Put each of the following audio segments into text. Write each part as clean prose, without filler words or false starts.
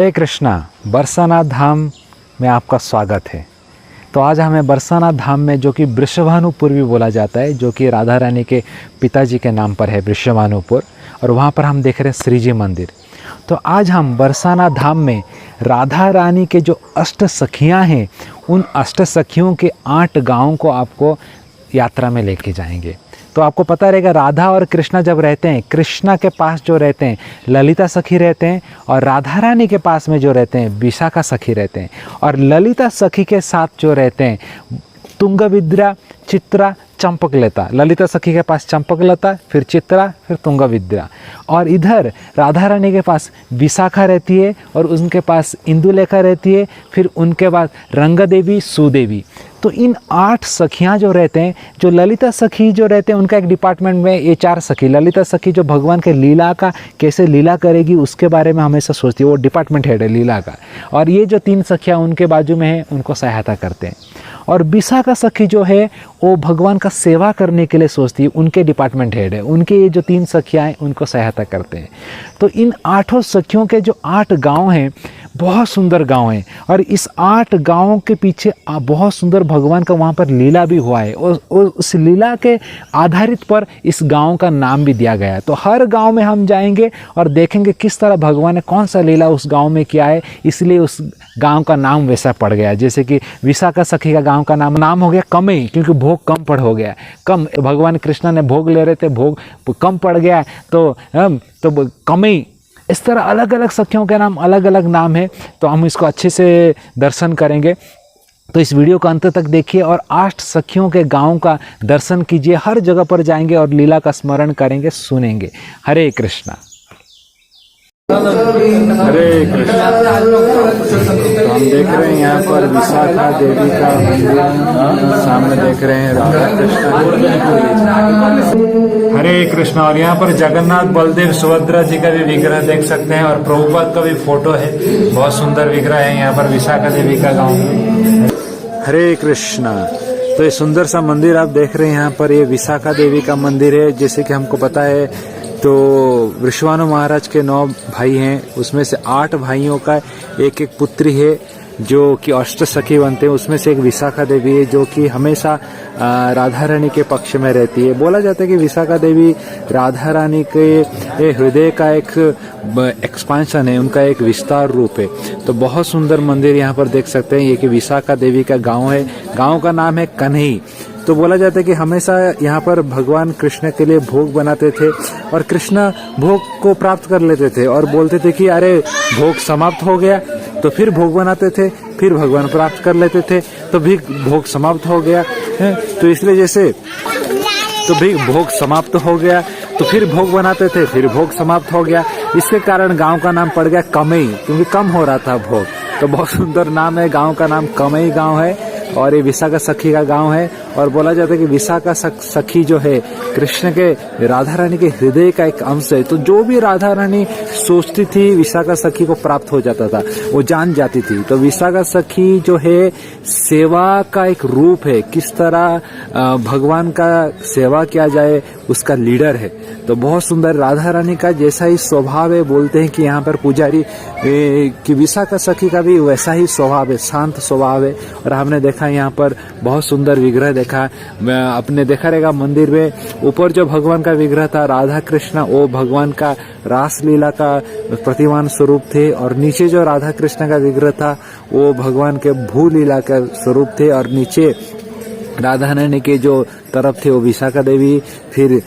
हरे कृष्णा। बरसाना धाम में आपका स्वागत है। तो आज हमें बरसाना धाम में, जो कि वृषभानुपुर भी बोला जाता है, जो कि राधा रानी के पिताजी के नाम पर है वृषभानुपुर, और वहाँ पर हम देख रहे हैं श्री जी मंदिर। तो आज हम बरसाना धाम में राधा रानी के जो अष्ट सखियाँ हैं, उन अष्ट सखियों के 8 गाँव को आपको यात्रा में लेके जाएंगे। तो आपको पता रहेगा, राधा और कृष्णा जब रहते हैं, कृष्णा के पास जो रहते हैं ललिता सखी रहते हैं, और राधा रानी के पास में जो रहते हैं विशाखा सखी रहते हैं, और ललिता सखी के साथ जो रहते हैं तुंगविद्या, चित्रा, चंपकलता। ललिता सखी के पास चंपकलता, फिर चित्रा, फिर तुंगविद्या। और इधर राधा रानी के पास विशाखा रहती है, और उनके पास इंदुलेखा रहती है, फिर उनके बाद रंग देवी, सुदेवी। तो इन 8 सखियाँ जो रहते हैं, जो ललिता सखी जो रहते हैं उनका एक डिपार्टमेंट में ये 4 सखी, ललिता सखी जो भगवान के लीला का कैसे लीला करेगी उसके बारे में हमेशा सोचती है, वो डिपार्टमेंट हेड है लीला का। और ये जो 3 सखियाँ उनके बाजू में हैं, उनको सहायता करते हैं। और विशाखा सखी जो है वो भगवान का सेवा करने के लिए सोचती है, उनके डिपार्टमेंट हेड है। उनके ये जो 3 सखियाँ हैं उनको सहायता करते हैं। तो इन 8 सखियों के जो 8 गांव हैं, बहुत सुंदर गांव हैं, और इस 8 गांवों के पीछे बहुत सुंदर भगवान का वहाँ पर लीला भी हुआ है, और उस लीला के आधारित पर इस गांव का नाम भी दिया गया है। तो हर गांव में हम जाएंगे और देखेंगे किस तरह भगवान ने कौन सा लीला उस गांव में किया है, इसलिए उस गांव का नाम वैसा पड़ गया। जैसे कि विशाखा सखी का गांव का नाम हो गया कमई, क्योंकि भोग कम पड़ हो गया, कम भगवान कृष्ण ने भोग ले रहे थे, भोग कम पड़ गया, तो कमई। इस तरह अलग अलग सखियों के नाम अलग अलग नाम है। तो हम इसको अच्छे से दर्शन करेंगे। तो इस वीडियो को अंत तक देखिए और 8 सखियों के गांव का दर्शन कीजिए। हर जगह पर जाएंगे और लीला का स्मरण करेंगे, सुनेंगे। हरे कृष्णा। हरे कृष्णा। तो हम देख रहे हैं यहाँ पर विशाखा देवी का मंदिर, सामने देख रहे हैं राधा कृष्ण। हरे कृष्णा। और यहाँ पर जगन्नाथ, बलदेव, सुभद्रा जी का भी विग्रह देख सकते हैं, और प्रभुपाद का भी फोटो है। बहुत सुंदर विग्रह है यहाँ पर विशाखा देवी का गाँव में। हरे कृष्णा। तो ये सुंदर सा मंदिर आप देख रहे हैं यहाँ पर, ये विशाखा देवी का मंदिर है। जैसे कि हमको पता है, तो वृषभानु महाराज के 9 भाई हैं, उसमें से 8 भाइयों का एक एक पुत्री है जो कि अष्ट सखी बनते हैं। उसमें से एक विशाखा देवी है जो कि हमेशा राधा रानी के पक्ष में रहती है। बोला जाता है कि विशाखा देवी राधा रानी के हृदय का एक एक्सपांशन है, उनका एक विस्तार रूप है। तो बहुत सुंदर मंदिर यहाँ पर देख सकते हैं। ये कि विशाखा देवी का गाँव है, गाँव का नाम है कन्हई। तो बोला जाता है कि हमेशा यहाँ पर भगवान कृष्ण के लिए भोग बनाते थे, और कृष्ण भोग को प्राप्त कर लेते थे और बोलते थे कि अरे भोग समाप्त हो गया, तो फिर भोग बनाते थे, फिर भगवान प्राप्त कर लेते थे, तो भी भोग समाप्त हो गया है। तो इसलिए जैसे तो भी भोग समाप्त हो गया, तो फिर भोग बनाते थे, फिर भोग समाप्त हो गया। इसके कारण गांव का नाम पड़ गया कमई, क्योंकि कम हो रहा था भोग। तो बहुत सुंदर नाम है, गांव का नाम कमई गांव है, और ये विशाखा सखी का गांव है। और बोला जाता है कि विशाखा सखी जो है कृष्ण के, राधा रानी के हृदय का एक अंश है। तो जो भी राधा रानी सोचती थी विशाखा सखी को प्राप्त हो जाता था, वो जान जाती थी। तो विशाखा सखी जो है सेवा का एक रूप है, किस तरह भगवान का सेवा किया जाए उसका लीडर है। तो बहुत सुंदर राधा रानी का जैसा ही स्वभाव है, बोलते हैं कि यहाँ पर पुजारी कि विशाखा सखी का भी वैसा ही स्वभाव है, शांत स्वभाव है। और हमने देखा यहाँ पर बहुत सुंदर विग्रह देखा, आपने देखा रहेगा मंदिर में ऊपर जो भगवान का विग्रह था राधा कृष्ण, वो भगवान का रास लीला का प्रतिमान स्वरूप थे, और नीचे जो राधा कृष्ण का विग्रह था वो भगवान के भू लीला का स्वरूप थे, और नीचे राधा रानी के जो तरफ थे वो विशाखा देवी। फिर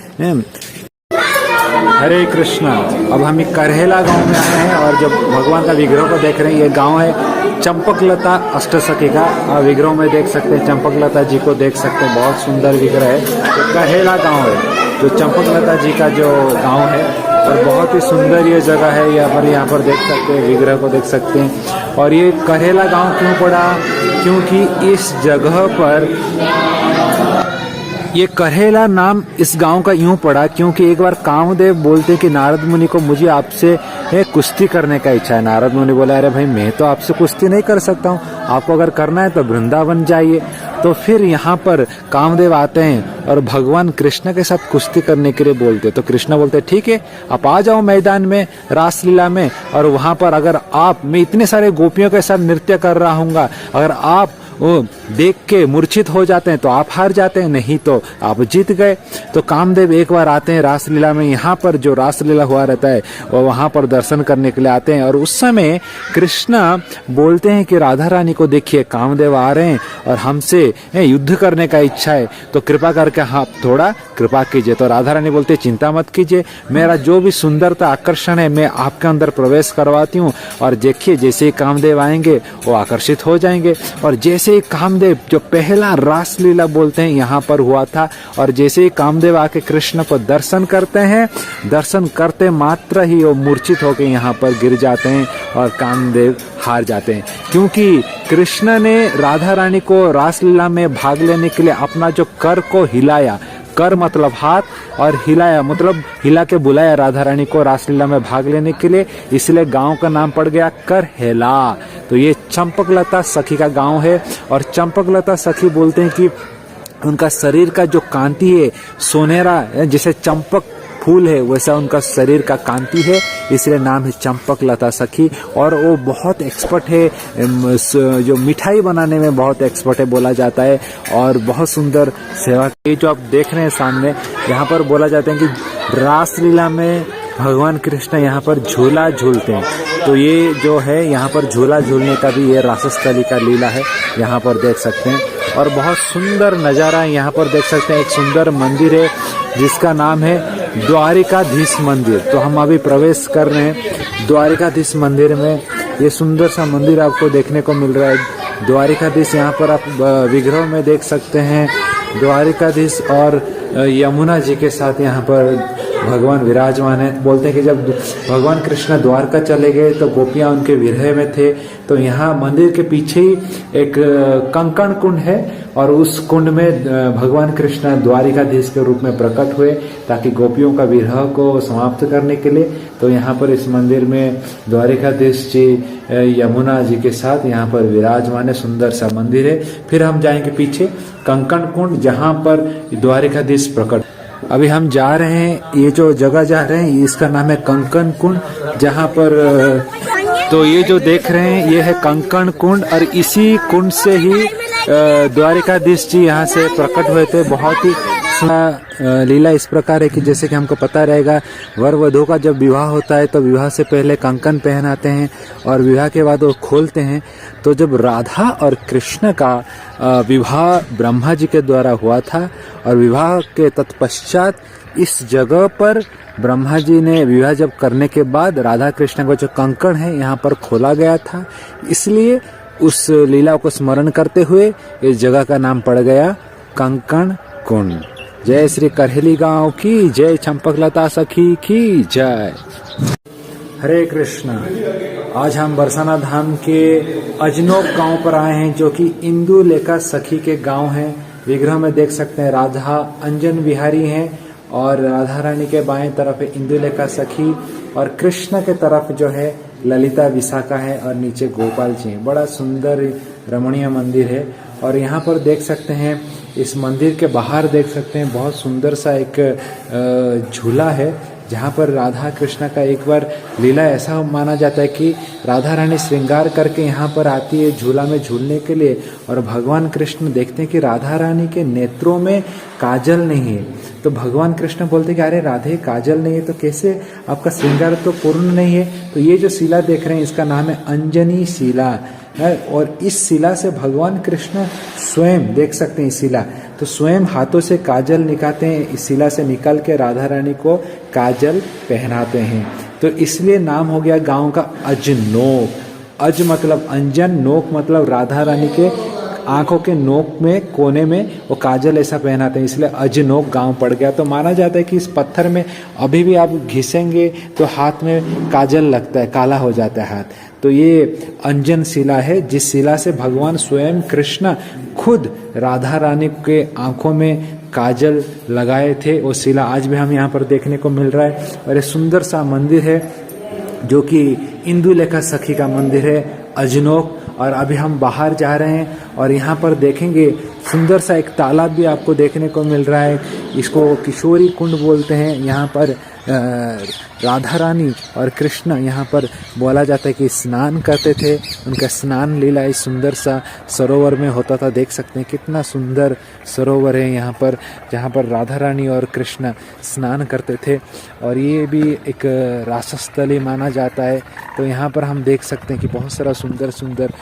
हरे कृष्णा। अब हम एक करहेला गांव में आए हैं, और जब भगवान का विग्रह को देख रहे हैं, ये गांव है चंपकलता अष्टसखी का। विग्रह में देख सकते हैं, चंपकलता जी को देख सकते हैं, बहुत सुंदर विग्रह है। तो करहेला गांव है जो चंपकलता जी का जो गांव है, और बहुत ही सुंदर ये जगह है। यहाँ पर देख सकते हैं, विग्रह को देख सकते हैं। और ये करहेला गांव क्यों पड़ा, क्योंकि इस जगह पर ये करहेला नाम इस गांव का यूं पड़ा क्योंकि एक बार कामदेव बोलते कि नारद मुनि को मुझे आपसे कुश्ती करने का इच्छा है। नारद मुनि बोला अरे भाई मैं तो आपसे कुश्ती नहीं कर सकता हूँ, आपको अगर करना है तो वृंदावन जाइए। तो फिर यहाँ पर कामदेव आते हैं और भगवान कृष्ण के साथ कुश्ती करने के लिए बोलते। तो कृष्ण बोलते ठीक है आप आ जाओ मैदान में रासलीला में, और वहां पर अगर आप मैं इतने सारे गोपियों के साथ नृत्य कर रहा हूँगा, अगर आप वो देख के मूर्छित हो जाते हैं तो आप हार जाते हैं, नहीं तो आप जीत गए। तो कामदेव एक बार आते हैं रासलीला में, यहाँ पर जो रासलीला हुआ रहता है वो वहां पर दर्शन करने के लिए आते हैं। और उस समय कृष्णा बोलते हैं कि राधा रानी को देखिए कामदेव आ रहे हैं और हमसे युद्ध करने का इच्छा है, तो कृपा करके आप थोड़ा कृपा कीजिए। तो राधा रानी बोलते चिंता मत कीजिए, मेरा जो भी सुंदरता आकर्षण है मैं आपके अंदर प्रवेश करवाती हूँ, और देखिए जैसे ही कामदेव आएंगे वो आकर्षित हो जाएंगे। और जैसे ही कामदेव जो पहला रासलीला बोलते हैं यहाँ पर हुआ था, और जैसे ही कामदेव आके कृष्ण को दर्शन करते हैं, दर्शन करते मात्र ही वो मूर्छित होकर यहाँ पर गिर जाते हैं और कामदेव हार जाते हैं। क्योंकि कृष्ण ने राधा रानी को रासलीला में भाग लेने के लिए अपना जो कर को हिलाया, कर मतलब हाथ, और हिलाया मतलब हिला के बुलाया राधा रानी को रासलीला में भाग लेने के लिए, इसलिए गांव का नाम पड़ गया करहेला। तो ये चंपकलता सखी का गांव है, और चंपकलता सखी बोलते हैं कि उनका शरीर का जो कांति है सोनेरा, जैसे चंपक फूल है वैसा उनका शरीर का कांति है, इसलिए नाम है चंपकलता सखी। और वो बहुत एक्सपर्ट है, जो मिठाई बनाने में बहुत एक्सपर्ट है बोला जाता है, और बहुत सुंदर सेवा। ये जो आप देख रहे हैं सामने, यहाँ पर बोला जाता है कि रासलीला में भगवान कृष्ण यहाँ पर झूला झूलते हैं। तो ये जो है यहाँ पर झूला झूलने का भी ये रासस्थली का लीला है, यहाँ पर देख सकते हैं। और बहुत सुंदर नज़ारा है, यहाँ पर देख सकते हैं एक सुंदर मंदिर है जिसका नाम है द्वारिकाधीश मंदिर। तो हम अभी प्रवेश कर रहे हैं द्वारिकाधीश मंदिर में। ये सुंदर सा मंदिर आपको देखने को मिल रहा है द्वारिकाधीश। यहाँ पर आप विग्रह में देख सकते हैं द्वारिकाधीश और यमुना जी के साथ यहाँ पर भगवान विराजमान है। बोलते हैं कि जब भगवान कृष्ण द्वारका चले गए तो गोपियां उनके विरह में थे, तो यहाँ मंदिर के पीछे ही एक कंकण कुंड है, और उस कुंड में भगवान कृष्ण द्वारिकाधीश के रूप में प्रकट हुए ताकि गोपियों का विरह को समाप्त करने के लिए। तो यहाँ पर इस मंदिर में द्वारिकाधीश जी यमुना जी के साथ यहाँ पर विराजमान है, सुंदर सा मंदिर है। फिर हम जाएंगे पीछे कंकण कुंड जहाँ पर द्वारिकाधीश प्रकट। अभी हम जा रहे हैं, ये जो जगह जा रहे हैं इसका नाम है कंकण कुंड, जहाँ पर तो ये जो देख रहे हैं ये है कंकण कुंड, और इसी कुंड से ही द्वारिकाधीश जी यहाँ से प्रकट हुए थे। बहुत ही लीला इस प्रकार है कि जैसे कि हमको पता रहेगा वर वधू का जब विवाह होता है तो विवाह से पहले कंकण पहनाते हैं और विवाह के बाद वो खोलते हैं। तो जब राधा और कृष्ण का विवाह ब्रह्मा जी के द्वारा हुआ था, और विवाह के तत्पश्चात इस जगह पर ब्रह्मा जी ने विवाह जब करने के बाद राधा कृष्ण का जो कंकण है यहाँ पर खोला गया था, इसलिए उस लीला को स्मरण करते हुए इस जगह का नाम पड़ गया कंकण कुंड। जय श्री करहेली गांव की जय, चंपकलता सखी की जय। हरे कृष्णा। आज हम बरसाना धाम के अजनोक गांव पर आए हैं, जो कि इंदुलेखा सखी के गांव हैं। विग्रह में देख सकते हैं राधा अंजन विहारी हैं, और राधा रानी के बाएं तरफ है इंदुलेखा सखी, और कृष्ण के तरफ जो है ललिता विशाखा है, और नीचे गोपाल जी हैं। बड़ा सुंदर रमणीय मंदिर है। और यहाँ पर देख सकते हैं इस मंदिर के बाहर देख सकते हैं बहुत सुंदर सा एक झूला है, जहाँ पर राधा कृष्ण का एक बार लीला ऐसा माना जाता है कि राधा रानी श्रृंगार करके यहाँ पर आती है झूला में झूलने के लिए, और भगवान कृष्ण देखते हैं कि राधा रानी के नेत्रों में काजल नहीं है। तो भगवान कृष्ण बोलते हैं कि अरे राधे काजल नहीं है तो कैसे आपका श्रृंगार तो पूर्ण नहीं है। तो ये जो शिला देख रहे हैं इसका नाम है अंजनी शिला है, और इस शिला से भगवान कृष्ण स्वयं देख सकते हैं इस शिला, तो स्वयं हाथों से काजल निकालते हैं, इस शिला से निकाल के राधा रानी को काजल पहनाते हैं। तो इसलिए नाम हो गया गांव का अजनोक। अज मतलब अंजन, नोक मतलब राधा रानी के आंखों के नोक में कोने में वो काजल ऐसा पहनाते हैं, इसलिए अजनोक गांव पड़ गया। तो माना जाता है कि इस पत्थर में अभी भी आप घिसेंगे तो हाथ में काजल लगता है, काला हो जाता है हाथ। तो ये अंजन शिला है, जिस शिला से भगवान स्वयं कृष्ण खुद राधा रानी के आंखों में काजल लगाए थे वो शिला आज भी हम यहाँ पर देखने को मिल रहा है। और ये सुंदर सा मंदिर है जो कि इंदुलेखा सखी का मंदिर है अजनोक। और अभी हम बाहर जा रहे हैं और यहाँ पर देखेंगे सुंदर सा एक तालाब भी आपको देखने को मिल रहा है। इसको किशोरी कुंड बोलते हैं। यहाँ पर राधा रानी और कृष्ण यहाँ पर बोला जाता है कि स्नान करते थे। उनका स्नान लीला इस सुंदर सा सरोवर में होता था। देख सकते हैं कितना सुंदर सरोवर है यहाँ पर, जहाँ पर राधा रानी और कृष्ण स्नान करते थे। और ये भी एक रासस्थली माना जाता है। तो यहाँ पर हम देख सकते हैं कि बहुत सारा सुंदर सुंदर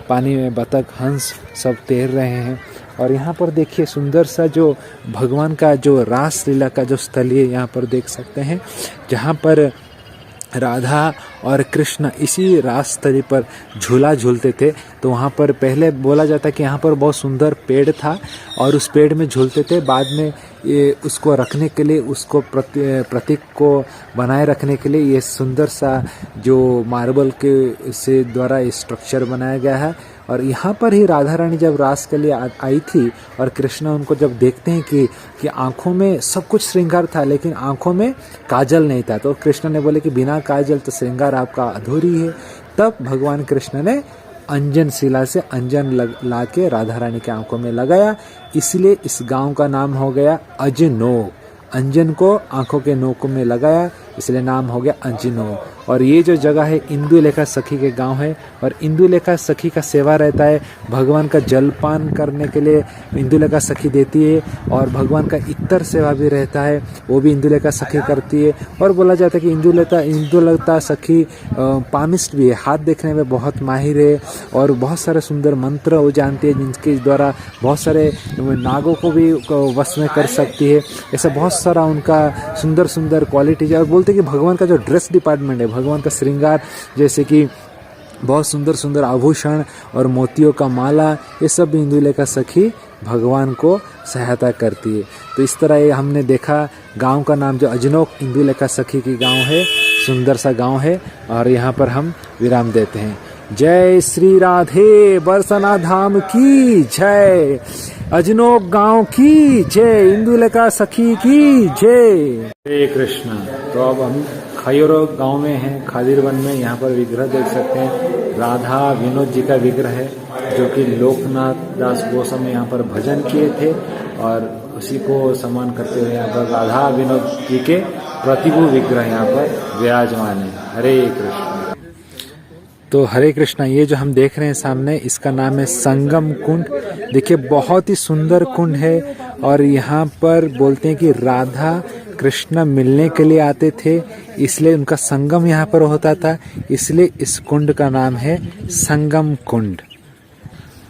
पानी में बतख हंस सब तैर रहे हैं। और यहाँ पर देखिए सुंदर सा जो भगवान का जो रास लीला का जो स्थल है यहाँ पर देख सकते हैं, जहाँ पर राधा और कृष्ण इसी रास स्थली पर झूला झूलते थे। तो वहाँ पर पहले बोला जाता है कि यहाँ पर बहुत सुंदर पेड़ था और उस पेड़ में झूलते थे। बाद में ये उसको रखने के लिए, उसको प्रतीक को बनाए रखने के लिए ये सुंदर सा जो मार्बल के से द्वारा ये स्ट्रक्चर बनाया गया है। और यहाँ पर ही राधा रानी जब रास के लिए आई थी और कृष्ण उनको जब देखते हैं कि आंखों में सब कुछ श्रृंगार था लेकिन आंखों में काजल नहीं था, तो कृष्ण ने बोले कि बिना काजल तो श्रृंगार आपका अधूरी है। तब भगवान कृष्ण ने अंजन शिला से अंजन ला के राधा रानी के आंखों में लगाया, इसलिए इस गांव का नाम हो गया अजनोक। अंजन को आंखों के नोकों में लगाया इसलिए नाम हो गया अजनोक। और ये जो जगह है इंदुलेखा सखी के गांव है। और इंदुलेखा सखी का सेवा रहता है, भगवान का जलपान करने के लिए इंदुलेखा सखी देती है। और भगवान का इतर सेवा भी रहता है, वो भी इंदुलेखा सखी करती है। और बोला जाता है कि इंदुलेखा सखी पामिस्ट भी है, हाथ देखने में बहुत माहिर है और बहुत सारे सुंदर मंत्र वो जानती है जिनके द्वारा बहुत सारे नागों को भी वश में कर सकती है। ऐसा बहुत सारा उनका सुंदर सुंदर क्वालिटीज है। और बोलते हैं कि भगवान का जो ड्रेस डिपार्टमेंट है, भगवान का श्रृंगार, जैसे कि बहुत सुंदर सुंदर आभूषण और मोतियों का माला, ये सब भी इंदुलेखा सखी भगवान को सहायता करती है। तो इस तरह ये हमने देखा गांव का नाम जो अजनोक इंदुलेखा सखी की गांव है, सुंदर सा गांव है। और यहाँ पर हम विराम देते हैं। जय श्री राधे बरसाना धाम की जय, अजनोक गांव की जय, इंदुलेखा सखी की जय। हरे कृष्ण। तो अब हम खयोरो गांव में हैं, खादिर वन में। यहाँ पर विग्रह देख सकते हैं, राधा विनोद जी का विग्रह है जो कि लोकनाथ दास गोस्वामी यहाँ पर भजन किए थे। और उसी को सम्मान करते हुए यहाँ पर राधा विनोद जी के प्रतिभू विग्रह यहाँ पर विराजमान है। हरे कृष्ण। तो हरे कृष्णा, ये जो हम देख रहे हैं सामने, इसका नाम है संगम कुंड। देखिए बहुत ही सुंदर कुंड है। और यहाँ पर बोलते हैं कि राधा कृष्ण मिलने के लिए आते थे, इसलिए उनका संगम यहाँ पर होता था, इसलिए इस कुंड का नाम है संगम कुंड।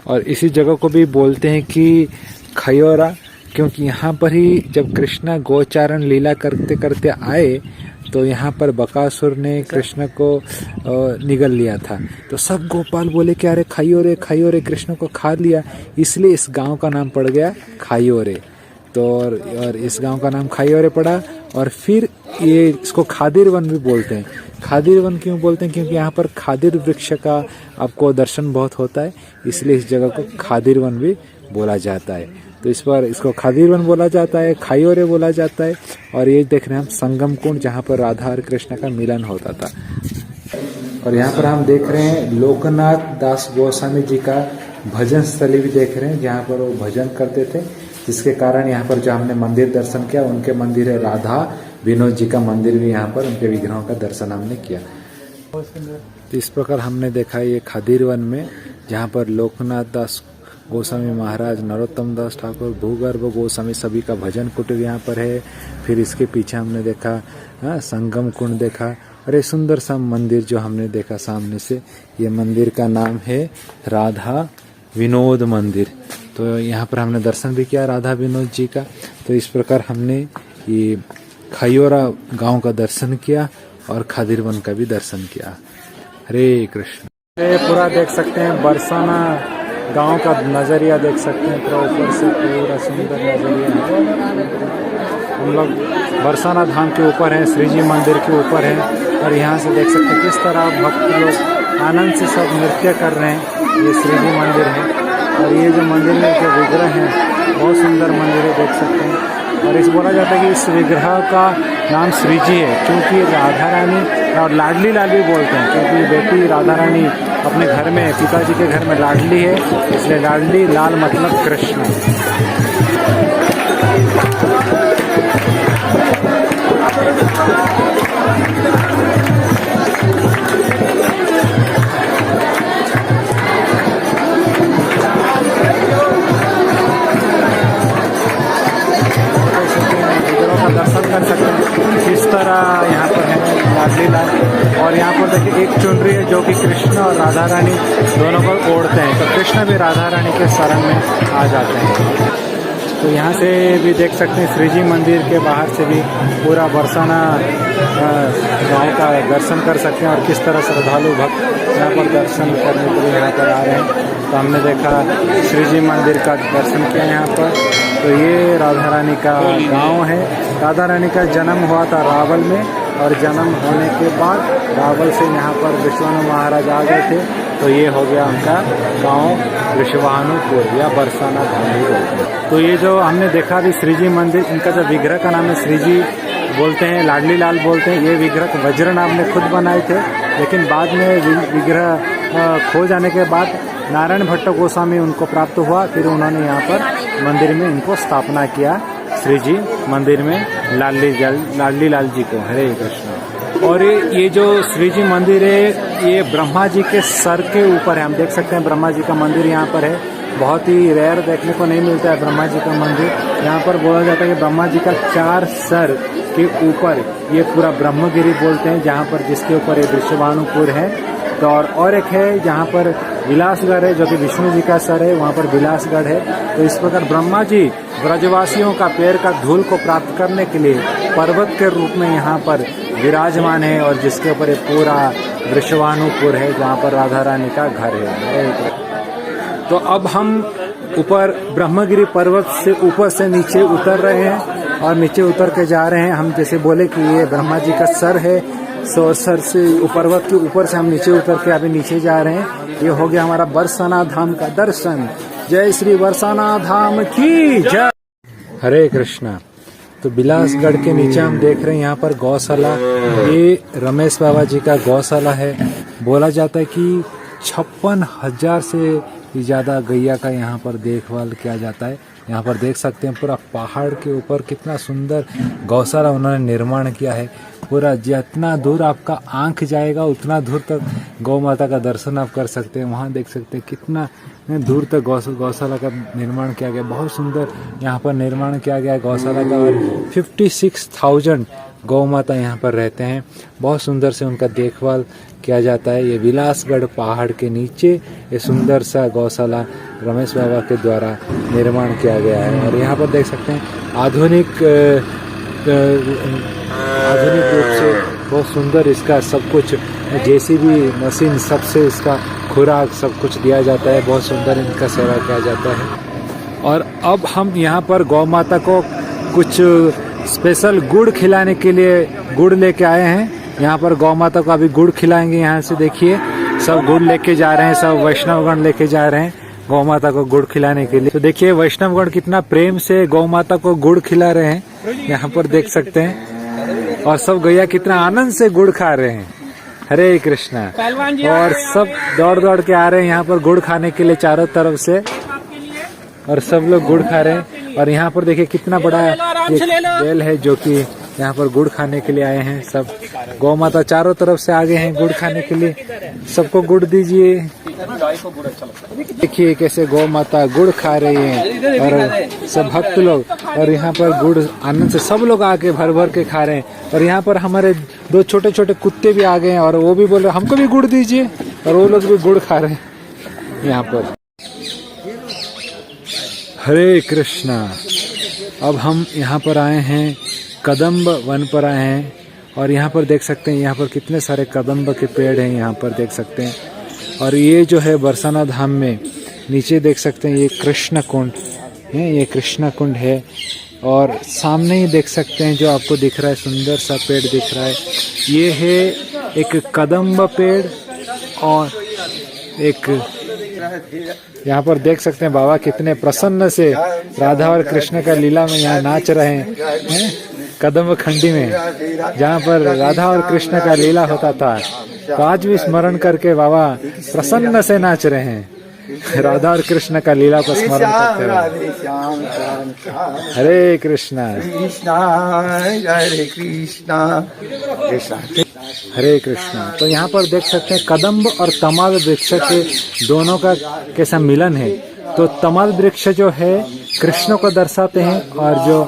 और इसी जगह को भी बोलते हैं कि खयोरा, क्योंकि यहाँ पर ही जब कृष्ण गोचारण लीला करते करते आए तो यहाँ पर बकासुर ने कृष्ण को निगल लिया था। तो सब गोपाल बोले कि अरे खयोरे कृष्ण को खा लिया, इसलिए इस गांव का नाम पड़ गया खयोरे। तो और इस गांव का नाम खयोरे पड़ा। और फिर ये इसको खादिर वन भी बोलते हैं। खादिर वन क्यों बोलते हैं? क्योंकि यहाँ पर खादिर वृक्ष का आपको दर्शन बहुत होता है, इसलिए इस जगह को खादिर वन भी बोला जाता है। तो इस पर इसको खादिर वन बोला जाता है, खयोरे बोला जाता है। और ये देख रहे हैं हम संगम कुंड, जहाँ पर राधा और कृष्ण का मिलन होता था। और यहाँ पर हम देख रहे हैं लोकनाथ दास गोस्वामी जी का भजन स्थली भी देख रहे हैं, जहाँ पर वो भजन करते थे, जिसके कारण यहाँ पर जो हमने मंदिर दर्शन किया, उनके मंदिर है राधा विनोद जी का मंदिर भी, यहाँ पर उनके विग्रहों का दर्शन हमने किया। तो इस प्रकार हमने देखा ये खादिर वन में, जहाँ पर लोकनाथ दास गोस्वामी महाराज, नरोत्तम दास ठाकुर, भूगर्भ गोस्वामी सभी का भजन कुटीर यहाँ पर है। फिर इसके पीछे हमने देखा संगम कुंड देखा। और ये सुंदर सा मंदिर जो हमने देखा सामने से, ये मंदिर का नाम है राधा विनोद मंदिर। तो यहाँ पर हमने दर्शन भी किया राधा विनोद जी का। तो इस प्रकार हमने ये खयोरा गांव का दर्शन किया और खादिर वन का भी दर्शन किया। हरे कृष्ण। ये पूरा देख सकते हैं बरसाना गांव का नज़रिया देख सकते हैं, पूरा ऊपर से पूरा सुंदर नज़रिया है। हम लोग बरसाना धाम के ऊपर हैं, श्री जी मंदिर के ऊपर हैं। और यहाँ से देख सकते हैं किस तरह भक्त लोग आनंद से सब नृत्य कर रहे हैं। ये श्री जी मंदिर है। और ये जो मंदिर में जो विग्रह हैं बहुत सुंदर मंदिर है, देख सकते हैं। और इस बोला जाता है कि इस विग्रह का नाम श्री जी है, क्योंकि राधा रानी और लाडली लाल भी बोलते हैं, क्योंकि बेटी राधा रानी अपने घर में पिताजी के घर में लाडली है, इसलिए लाडली लाल मतलब कृष्ण। दर्शन कर सकते हैं किस तरह यहाँ पर है लाडली लाल। और यहाँ पर देखिए एक चुनरी है जो कि कृष्ण और राधा रानी दोनों को ओढ़ते हैं, तो कृष्ण भी राधा रानी के शरण में आ जाते हैं। तो यहाँ से भी देख सकते हैं श्री जी मंदिर के बाहर से भी पूरा बरसाना गाँव का दर्शन कर सकते हैं, और किस तरह श्रद्धालु भक्त यहाँ पर दर्शन करने के लिए यहाँ पर आ रहे हैं। तो हमने देखा श्री जी मंदिर का दर्शन किया यहाँ पर। तो ये राधा रानी का गांव है। राधा रानी का जन्म हुआ था रावल में, और जन्म होने के बाद रावल से यहाँ पर विश्वानु महाराज आ गए थे, तो ये हो गया उनका गांव विश्वानुपुर या बरसाना धाम। तो ये जो हमने देखा भी श्री जी मंदिर, इनका जो विग्रह का नाम है श्री जी बोलते हैं, लाडली लाल बोलते हैं। ये विग्रह वज्रनाभ ने खुद बनाए थे, लेकिन बाद में विग्रह खो जाने के बाद नारायण भट्ट गोस्वामी उनको प्राप्त हुआ, फिर उन्होंने यहाँ पर मंदिर में इनको स्थापना किया श्री जी मंदिर में लाडली लाल जी को। हरे कृष्ण। और ये जो श्री जी मंदिर है ये ब्रह्मा जी के सर के ऊपर है। हम देख सकते हैं ब्रह्मा जी का मंदिर यहाँ पर है, बहुत ही रेयर देखने को नहीं मिलता है ब्रह्मा जी का मंदिर। यहाँ पर बोला जाता है कि ब्रह्मा जी का 4 सर के ऊपर ये पूरा ब्रह्मगिरी बोलते हैं, जहाँ पर जिसके ऊपर ये विश्वानुपुर है। तो और एक है जहाँ पर विलासगढ़ है, जो कि विष्णु जी का सर है, वहाँ पर विलासगढ़ है। तो इस प्रकार ब्रह्मा जी ब्रजवासियों का पैर का धूल को प्राप्त करने के लिए पर्वत के रूप में यहाँ पर विराजमान है, और जिसके ऊपर ये पूरा विश्वानुपुर है, जहाँ पर राधा रानी का घर है। तो अब हम ऊपर ब्रह्मगिरी पर्वत से ऊपर से नीचे उतर रहे हैं, और नीचे उतर के जा रहे हैं। हम जैसे बोले कि ये ब्रह्मा जी का सर है, सो सर से पर्वत के ऊपर से हम नीचे उतर के अभी नीचे जा रहे हैं। ये हो गया हमारा बरसाना धाम का दर्शन। जय श्री बरसाना धाम की जय। हरे कृष्णा। तो बिलासगढ़ के नीचे हम देख रहे हैं यहाँ पर गौशाला, ये रमेश बाबा जी का गौशाला है। बोला जाता है कि 56,000 से ज्यादा गैया का यहाँ पर देखभाल किया जाता है। यहाँ पर देख सकते हैं पूरा पहाड़ के ऊपर कितना सुंदर गौशाला उन्होंने निर्माण किया है। पूरा जितना दूर आपका आंख जाएगा उतना दूर तक गौ माता का दर्शन आप कर सकते हैं। वहाँ देख सकते हैं कितना दूर तक गौशाला का निर्माण किया गया। बहुत सुंदर यहाँ पर निर्माण किया गया है गौशाला का, और 56,000 गौ माता यहाँ पर रहते हैं। बहुत सुंदर से उनका देखभाल किया जाता है। ये विलासगढ़ पहाड़ के नीचे ये सुंदर सा गौशाला रमेश बाबा के द्वारा निर्माण किया गया है। और यहाँ पर देख सकते हैं आधुनिक रूप से बहुत सुंदर इसका सब कुछ जेसीबी मशीन सबसे इसका खुराक सब कुछ दिया जाता है। बहुत सुंदर इनका सेवा किया जाता है। और अब हम यहाँ पर गौ माता को कुछ स्पेशल गुड़ खिलाने के लिए गुड़ लेके आए हैं। यहाँ पर गौ माता को अभी गुड़ खिलाएंगे। यहाँ से देखिए सब गुड़ लेके जा रहे हैं, सब वैष्णवगण लेके जा रहे हैं गौ माता को गुड़ खिलाने के लिए। तो देखिए वैष्णवगण कितना प्रेम से गौ माता को गुड़ खिला रहे हैं, यहाँ पर देख सकते हैं। और सब गैया कितना आनंद से गुड़ खा रहे हैं। हरे कृष्णा। और सब दौड़ दौड़ के आ रहे हैं यहाँ पर गुड़ खाने के लिए चारों तरफ से, और सब लोग गुड़ खा रहे हैं। और यहाँ पर देखिए कितना बड़ा बैल है जो कि यहाँ पर गुड़ खाने के लिए आए हैं। सब गौ माता चारों तरफ से आगे हैं गुड़ खाने के लिए। सबको गुड़ दीजिए। देखिए कैसे गौ माता गुड़ खा रही है, और सब भक्त लोग, और यहाँ पर गुड़ आनंद से सब लोग आके भर भर के खा रहे हैं। और यहाँ पर हमारे 2 छोटे छोटे कुत्ते भी आ गए हैं, और वो भी बोल रहे हमको भी गुड़ दीजिए, और वो लोग भी गुड़ खा रहे हैं यहाँ पर। हरे कृष्णा। अब हम यहाँ पर आए हैं कदम्ब वन पर आए हैं, और यहाँ पर देख सकते हैं यहाँ पर कितने सारे कदम्ब के पेड़ हैं यहाँ पर देख सकते हैं। और ये जो है बरसाना धाम में नीचे देख सकते हैं ये कृष्ण कुंड है, ये कृष्ण कुंड है। और सामने ही देख सकते हैं जो आपको दिख रहा है सुंदर सा पेड़ दिख रहा है, ये है एक कदम्ब पेड़ और एक यहाँ पर देख सकते हैं बाबा कितने प्रसन्न से राधा और कृष्ण का लीला में यहाँ नाच रहे हैं कदम्ब खंडी में, जहाँ पर राधा और कृष्ण का लीला होता था। तो आज भी स्मरण करके बाबा प्रसन्न से नाच रहे हैं, राधा और कृष्ण का लीला को स्मरण करते हुए। हरे कृष्णा हरे कृष्णा हरे कृष्णा। तो यहाँ पर देख सकते हैं कदम्ब और तमाल वृक्ष के दोनों का कैसा मिलन है। तो तमाल वृक्ष जो है कृष्ण को दर्शाते हैं और जो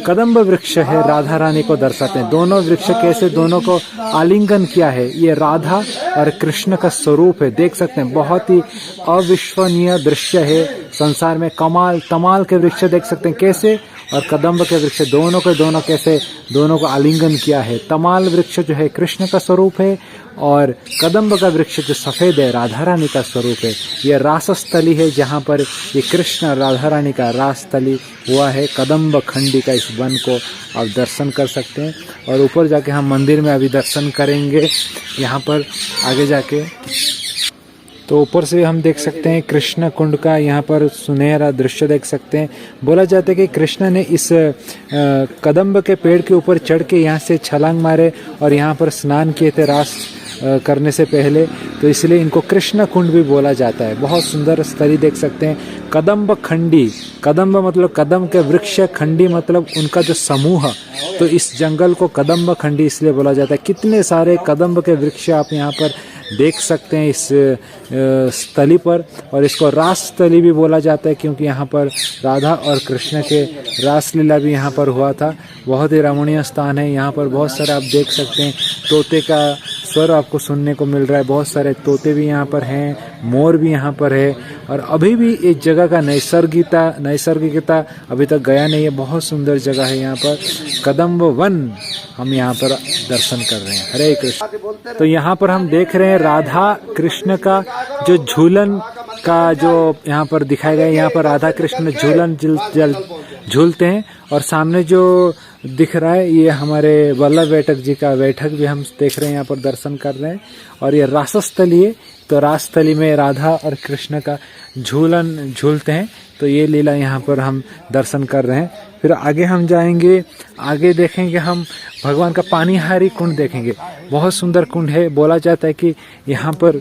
कदम्ब वृक्ष है राधा रानी को दर्शाते हैं। दोनों वृक्ष कैसे दोनों को आलिंगन किया है, ये राधा और कृष्ण का स्वरूप है। देख सकते हैं बहुत ही अविश्वसनीय दृश्य है संसार में। कमाल तमाल के वृक्ष देख सकते हैं कैसे, और कदम्ब के वृक्ष दोनों कैसे दोनों को आलिंगन किया है। तमाल वृक्ष जो है कृष्ण का स्वरूप है और कदम्ब का वृक्ष जो सफेद है राधा रानी का स्वरूप है। यह रासस्थली है जहाँ पर ये कृष्ण और राधा रानी का रासस्थली हुआ है। कदम्ब खंडी का इस वन को आप दर्शन कर सकते हैं। और ऊपर जाके हम मंदिर में अभी दर्शन करेंगे यहाँ पर आगे जाके। तो ऊपर से हम देख सकते हैं कृष्ण कुंड का यहाँ पर सुनहरा दृश्य देख सकते हैं। बोला जाता है कि कृष्ण ने इस कदम्ब के पेड़ के ऊपर चढ़ के यहाँ से छलांग मारे और यहाँ पर स्नान किए थे रास करने से पहले, तो इसलिए इनको कृष्ण कुंड भी बोला जाता है। बहुत सुंदर स्थली देख सकते हैं। कदम्ब खंडी, कदम्ब मतलब कदम के वृक्ष, खंडी मतलब उनका जो समूह, तो इस जंगल को कदम्ब खंडी इसलिए बोला जाता है। कितने सारे कदम्ब के वृक्ष आप यहाँ पर देख सकते हैं इस स्थली पर। और इसको रास स्थली भी बोला जाता है क्योंकि यहाँ पर राधा और कृष्ण के रास लीला भी यहाँ पर हुआ था। बहुत ही रमणीय स्थान है। यहाँ पर बहुत सारे आप देख सकते हैं तोते का स्वर आपको सुनने को मिल रहा है। बहुत सारे तोते भी यहाँ पर हैं, मोर भी यहाँ पर है। और अभी भी इस जगह का नैसर्गिकता अभी तक गया नहीं है। बहुत सुंदर जगह है यहाँ पर कदम्ब वन, हम यहाँ पर दर्शन कर रहे हैं। हरे कृष्ण। तो यहाँ पर हम देख रहे हैं राधा कृष्ण का जो झूलन का जो यहाँ पर दिखाया गया है। यहाँ पर राधा कृष्ण झूलन झूलते हैं और सामने जो दिख रहा है ये हमारे वल्लभ बैठक जी का बैठक भी हम देख रहे हैं, यहाँ पर दर्शन कर रहे हैं। और ये रासस्थली है, तो रासस्थली में राधा और कृष्ण का झूलन झूलते हैं। तो ये लीला यहाँ पर हम दर्शन कर रहे हैं। फिर आगे हम जाएंगे, आगे देखेंगे हम भगवान का पानीहारी कुंड देखेंगे। बहुत सुंदर कुंड है। बोला जाता है कि यहाँ पर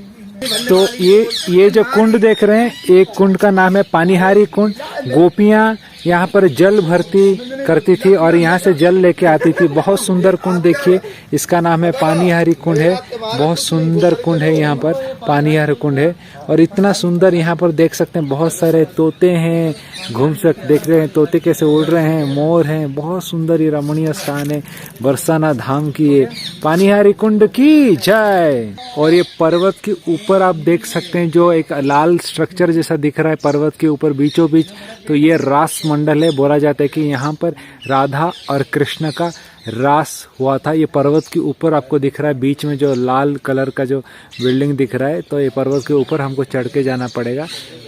तो ये जो कुंड देख रहे हैं एक कुंड का नाम है पानीहारी कुंड। गोपियाँ यहाँ पर जल भर्ती करती थी और यहाँ से जल लेके आती थी। बहुत सुंदर कुंड देखिए, इसका नाम है पानीहारी कुंड है। बहुत सुंदर कुंड है, यहाँ पर पानीहारी कुंड है। और इतना सुंदर यहाँ पर देख सकते हैं बहुत सारे तोते हैं, देख रहे हैं तोते कैसे उड़ रहे हैं, मोर हैं। बहुत सुंदर ये रमणीय स्थान है बरसाना धाम की ये पानीहारी कुंड की जय। और ये पर्वत के ऊपर आप देख सकते हैं जो एक लाल स्ट्रक्चर जैसा दिख रहा है पर्वत के ऊपर बीचों बीच, तो ये रास मंडल है। बोला जाता है कि यहाँ पर राधा और कृष्ण का रास हुआ था। ये पर्वत के ऊपर आपको दिख रहा है, बीच में जो लाल कलर का जो बिल्डिंग दिख रहा है, तो ये पर्वत के ऊपर हमको चढ़ के जाना पड़ेगा।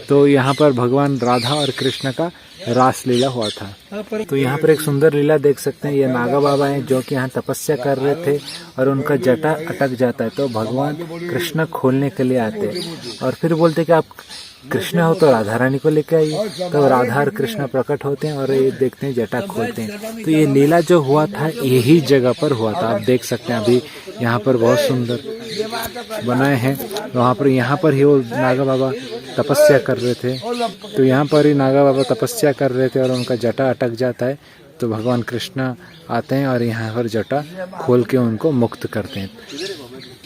तो यहाँ पर भगवान राधा और कृष्ण का रास लीला हुआ था। तो यहाँ पर एक सुंदर लीला देख सकते हैं। ये नागा बाबा हैं जो कि यहाँ तपस्या कर रहे थे और उनका जटा अटक जाता है, तो भगवान कृष्ण खोलने के लिए आते हैं और फिर बोलते कि आप कृष्ण हो तो राधा रानी को लेकर आइए। तो राधा और कृष्ण प्रकट होते हैं और ये देखते हैं जटा खोलते हैं। तो ये लीला जो हुआ था यही जगह पर हुआ था। आप देख सकते हैं अभी यहाँ पर बहुत सुंदर बनाए हैं। तो यहाँ पर ही वो नागा बाबा तपस्या कर रहे थे। तो यहाँ पर ही नागा बाबा तपस्या कर रहे थे और उनका जटा अटक जाता है, तो भगवान कृष्ण आते हैं और यहाँ पर जटा खोल के उनको मुक्त करते हैं।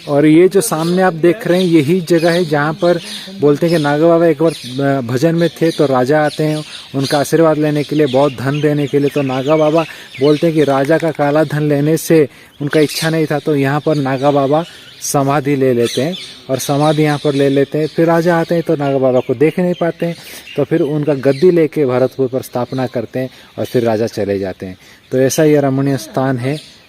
और ये जो सामने आप देख रहे हैं यही जगह है जहाँ पर बोलते हैं कि नागा बाबा एक बार भजन में थे, तो राजा आते हैं उनका आशीर्वाद लेने के लिए, बहुत धन देने के लिए। तो नागा बाबा बोलते हैं कि राजा का काला धन लेने से उनका इच्छा नहीं था, तो यहाँ पर नागा बाबा समाधि ले लेते हैं और समाधि यहाँ पर ले लेते हैं। फिर राजा आते हैं तो नागा बाबा को देख नहीं पाते हैं, तो फिर उनका गद्दी लेके भरतपुर पर स्थापना करते हैं और फिर राजा चले जाते हैं। तो ऐसा ये रमणीय स्थान है।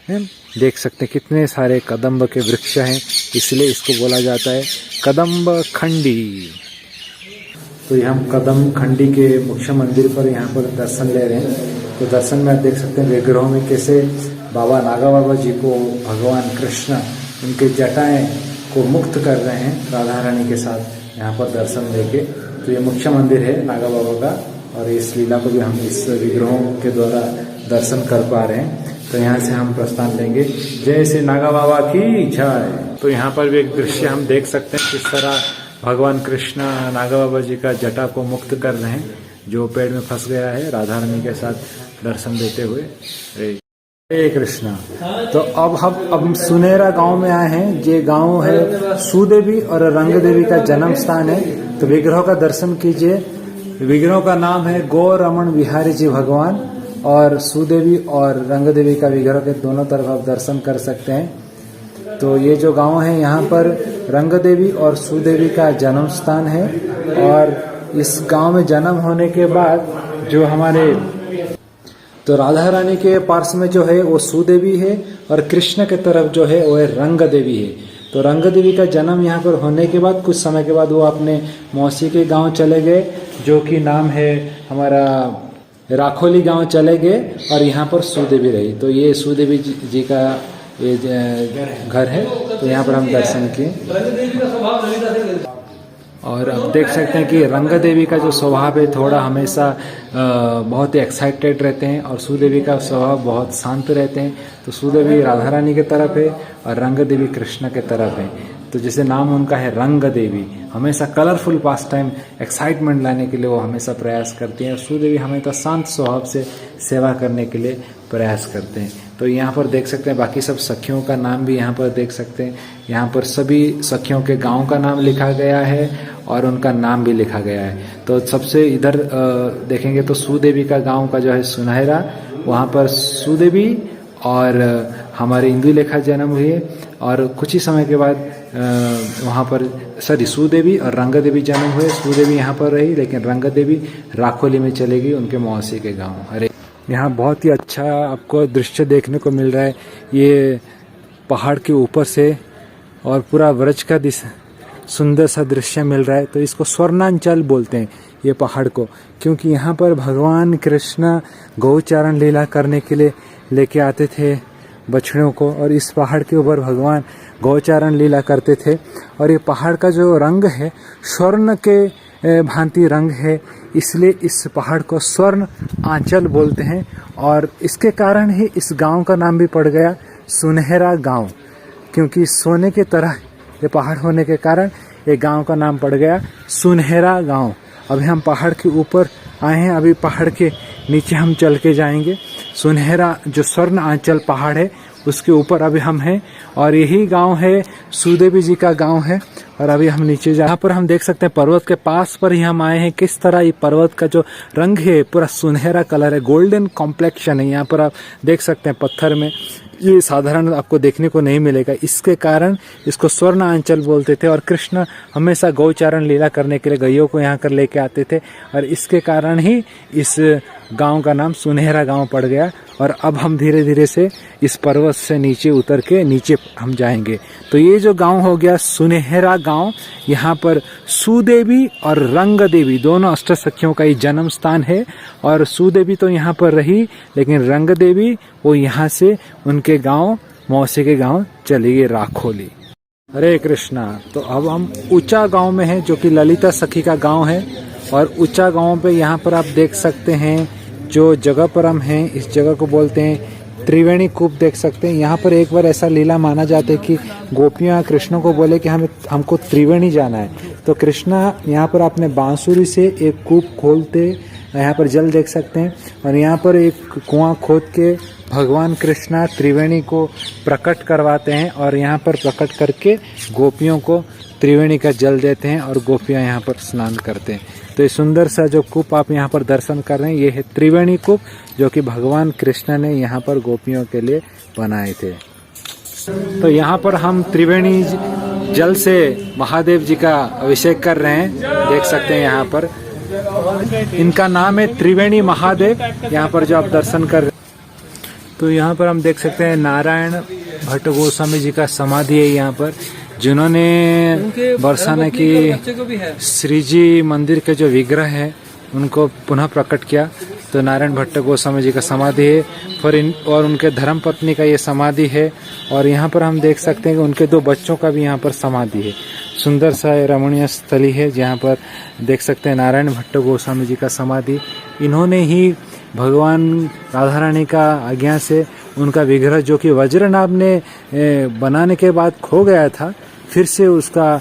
देख सकते हैं कितने सारे कदम्ब के वृक्ष हैं, इसलिए इसको बोला जाता है कदम्ब खंडी। तो ये हम कदम्ब खंडी के मुख्य मंदिर पर यहाँ पर दर्शन ले रहे हैं। तो दर्शन में आप देख सकते हैं विग्रहों में कैसे बाबा नागा बाबा जी को भगवान कृष्ण उनके जटाएं को मुक्त कर रहे हैं राधा रानी के साथ यहाँ पर दर्शन देके। तो ये मुख्य मंदिर है नागा बाबा का, और इस लीला को भी हम इस विग्रहों के द्वारा दर्शन कर पा रहे हैं। तो यहाँ से हम प्रस्थान लेंगे। जय श्री नागा बाबा की जय। तो यहाँ पर भी एक दृश्य हम देख सकते हैं किस तरह भगवान कृष्ण नागा बाबा जी का जटा को मुक्त कर रहे हैं, जो पेड़ में फंस गया है, राधा रानी के साथ दर्शन देते हुए। हरे कृष्णा। तो अब हम सुनेरा गांव में आए हैं। ये गांव है सुदेवी और रंग देवी का जन्म स्थान है। तो विग्रहों का दर्शन कीजिए। विग्रहों का नाम है गौ रमण बिहारी जी भगवान, और सुदेवी और रंग देवी का विग्रह के दोनों तरफ आप दर्शन कर सकते हैं। तो ये जो गांव है यहाँ पर रंग देवी और सुदेवी का जन्म स्थान है, और इस गांव में जन्म होने के बाद जो हमारे तो राधा रानी के पार्श्व में जो है वो सुदेवी है, और कृष्ण के तरफ जो है वो है रंग देवी है। तो रंग देवी का जन्म यहाँ पर होने के बाद कुछ समय के बाद वो अपने मौसी के गांव चले गए, जो कि नाम है हमारा राखोली गांव चले गए, और यहाँ पर सुदेवी रही। तो ये सुदेवी जी का ये घर है। तो यहाँ पर हम दर्शन किए, और अब देख सकते हैं कि रंग देवी का जो स्वभाव है थोड़ा हमेशा बहुत ही एक्साइटेड रहते हैं, और सुदेवी का स्वभाव बहुत शांत रहते हैं। तो सुदेवी राधा रानी के तरफ है और रंग देवी कृष्ण के तरफ है। तो जैसे नाम उनका है रंग देवी, हमेशा कलरफुल पास टाइम एक्साइटमेंट लाने के लिए वो हमेशा प्रयास करती हैं, और सुदेवी हमेशा शांत स्वभाव से सेवा करने के लिए प्रयास करते हैं। तो यहाँ पर देख सकते हैं बाकी सब सखियों का नाम भी यहाँ पर देख सकते हैं। यहाँ पर सभी सखियों के गांव का नाम लिखा गया है और उनका नाम भी लिखा गया है। तो सबसे इधर देखेंगे तो सुदेवी का गांव का जो है सुनहरा, वहाँ पर सुदेवी और हमारे इंदु लेखा जन्म हुए, और कुछ ही समय के बाद वहाँ पर सुदेवी और रंग देवी जन्म हुए। सुदेवी यहाँ पर रही, लेकिन रंग देवी राखोली में चली गई उनके मौसी के गाँव। अरे यहाँ बहुत ही अच्छा आपको दृश्य देखने को मिल रहा है। ये पहाड़ के ऊपर से और पूरा व्रज का सुंदर सा दृश्य मिल रहा है। तो इसको स्वर्णांचल बोलते हैं ये पहाड़ को, क्योंकि यहाँ पर भगवान कृष्ण गौचारण लीला करने के लिए लेके आते थे बछड़ों को, और इस पहाड़ के ऊपर भगवान गौचारण लीला करते थे। और ये पहाड़ का जो रंग है स्वर्ण के भांति रंग है, इसलिए इस पहाड़ को स्वर्ण आंचल बोलते हैं। और इसके कारण ही इस गांव का नाम भी पड़ गया सुनहरा गांव, क्योंकि सोने के तरह ये पहाड़ होने के कारण ये गांव का नाम पड़ गया सुनहरा गांव। अभी हम पहाड़ के ऊपर आए हैं, अभी पहाड़ के नीचे हम चल के जाएंगे। सुनहरा जो स्वर्ण आंचल पहाड़ है उसके ऊपर अभी हम हैं, और यही गांव है सुदेवी जी का गांव है। और अभी हम नीचे यहाँ पर हम देख सकते हैं पर्वत के पास पर ही हम आए हैं। किस तरह ये पर्वत का जो रंग है पूरा सुनहरा कलर है, गोल्डन कॉम्प्लेक्शन है। यहाँ पर आप देख सकते हैं पत्थर में, ये साधारण आपको देखने को नहीं मिलेगा। इसके कारण इसको स्वर्ण आंचल बोलते थे, और कृष्ण हमेशा गौचारण लीला करने के लिए गैयों को यहाँ कर लेके आते थे, और इसके कारण ही इस गांव का नाम सुनहरा गांव पड़ गया। और अब हम धीरे धीरे से इस पर्वत से नीचे उतर के नीचे हम जाएंगे। तो ये जो गांव हो गया सुनहरा गांव, यहाँ पर सुदेवी और रंग देवी दोनों अष्ट सखियों का ही जन्म स्थान है। और सुदेवी तो यहाँ पर रही, लेकिन रंग देवी वो यहाँ से उनके गांव मौसी के गांव चली गई राखोली। हरे कृष्णा। तो अब हम ऊंचा गांव में हैं, जो कि ललिता सखी का गांव है। और ऊंचा गांव पे यहाँ पर आप देख सकते हैं जो जगह पर हम हैं, इस जगह को बोलते हैं त्रिवेणी कूप। देख सकते हैं यहाँ पर एक बार ऐसा लीला माना जाता है कि गोपियाँ कृष्ण को बोले कि हमको त्रिवेणी जाना है। तो कृष्णा यहाँ पर अपने बांसुरी से एक कूप खोलते, यहाँ पर जल देख सकते हैं, और यहाँ पर एक कुआं खोद के भगवान कृष्णा त्रिवेणी को प्रकट करवाते हैं, और यहाँ पर प्रकट करके गोपियों को त्रिवेणी का जल देते हैं, और गोपियाँ यहाँ पर स्नान करते हैं। तो ये सुंदर सा जो कूप आप यहाँ पर दर्शन कर रहे हैं, ये है त्रिवेणी कूप, जो कि भगवान कृष्ण ने यहाँ पर गोपियों के लिए बनाए थे। तो यहाँ पर हम त्रिवेणी जल से महादेव जी का अभिषेक कर रहे हैं। देख सकते हैं यहाँ पर इनका नाम है त्रिवेणी महादेव। यहाँ पर जो आप दर्शन कर रहे हैं, तो यहाँ पर हम देख सकते हैं नारायण भट्ट गोस्वामी जी का समाधि है यहाँ पर, जिन्होंने बरसाने की श्री जी मंदिर के जो विग्रह है उनको पुनः प्रकट किया। तो नारायण भट्ट गोस्वामी जी का समाधि है, और उनके धर्मपत्नी का ये समाधि है। और यहाँ पर हम देख सकते हैं कि उनके 2 बच्चों का भी यहाँ पर समाधि है। सुंदर सा रमणीय स्थली है जहाँ पर देख सकते हैं नारायण भट्ट गोस्वामी जी का समाधि। इन्होंने ही भगवान राधा रानी का आज्ञा से उनका विग्रह जो कि वज्रनाभ ने बनाने के बाद खो गया था, फिर से उसका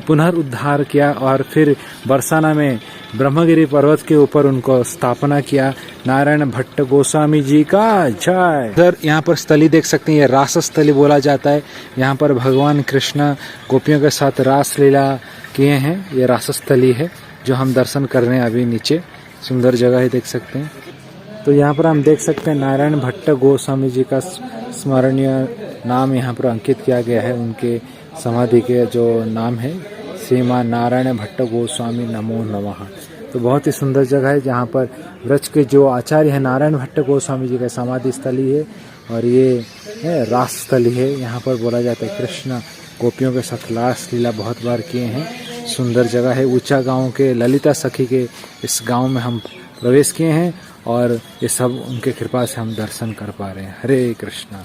पुनरुद्धार किया और फिर बरसाना में ब्रह्मगिरी पर्वत के ऊपर उनको स्थापना किया। नारायण भट्ट गोस्वामी जी का जय। सर यहाँ पर स्थली देख सकते हैं, ये रास स्थली बोला जाता है। यहाँ पर भगवान कृष्ण गोपियों के साथ रास लीला किए हैं। ये रास स्थली है जो हम दर्शन कर रहे हैं अभी नीचे। सुंदर जगह है, देख सकते हैं। तो यहाँ पर हम देख सकते हैं नारायण भट्ट गोस्वामी जी का स्मरणीय नाम यहाँ पर अंकित किया गया है। उनके समाधि के जो नाम है श्रीमान नारायण भट्ट गोस्वामी नमो नमः। तो बहुत ही सुंदर जगह है जहाँ पर ब्रज के जो आचार्य हैं नारायण भट्ट गोस्वामी जी का समाधि स्थली है। और ये रास स्थली है। यहाँ पर बोला जाता है कृष्ण गोपियों के साथ रास लीला बहुत बार किए हैं। सुंदर जगह है। ऊंचा गांव के ललिता सखी के इस गांव में हम प्रवेश किए हैं और ये सब उनके कृपा से हम दर्शन कर पा रहे हैं। हरे कृष्णा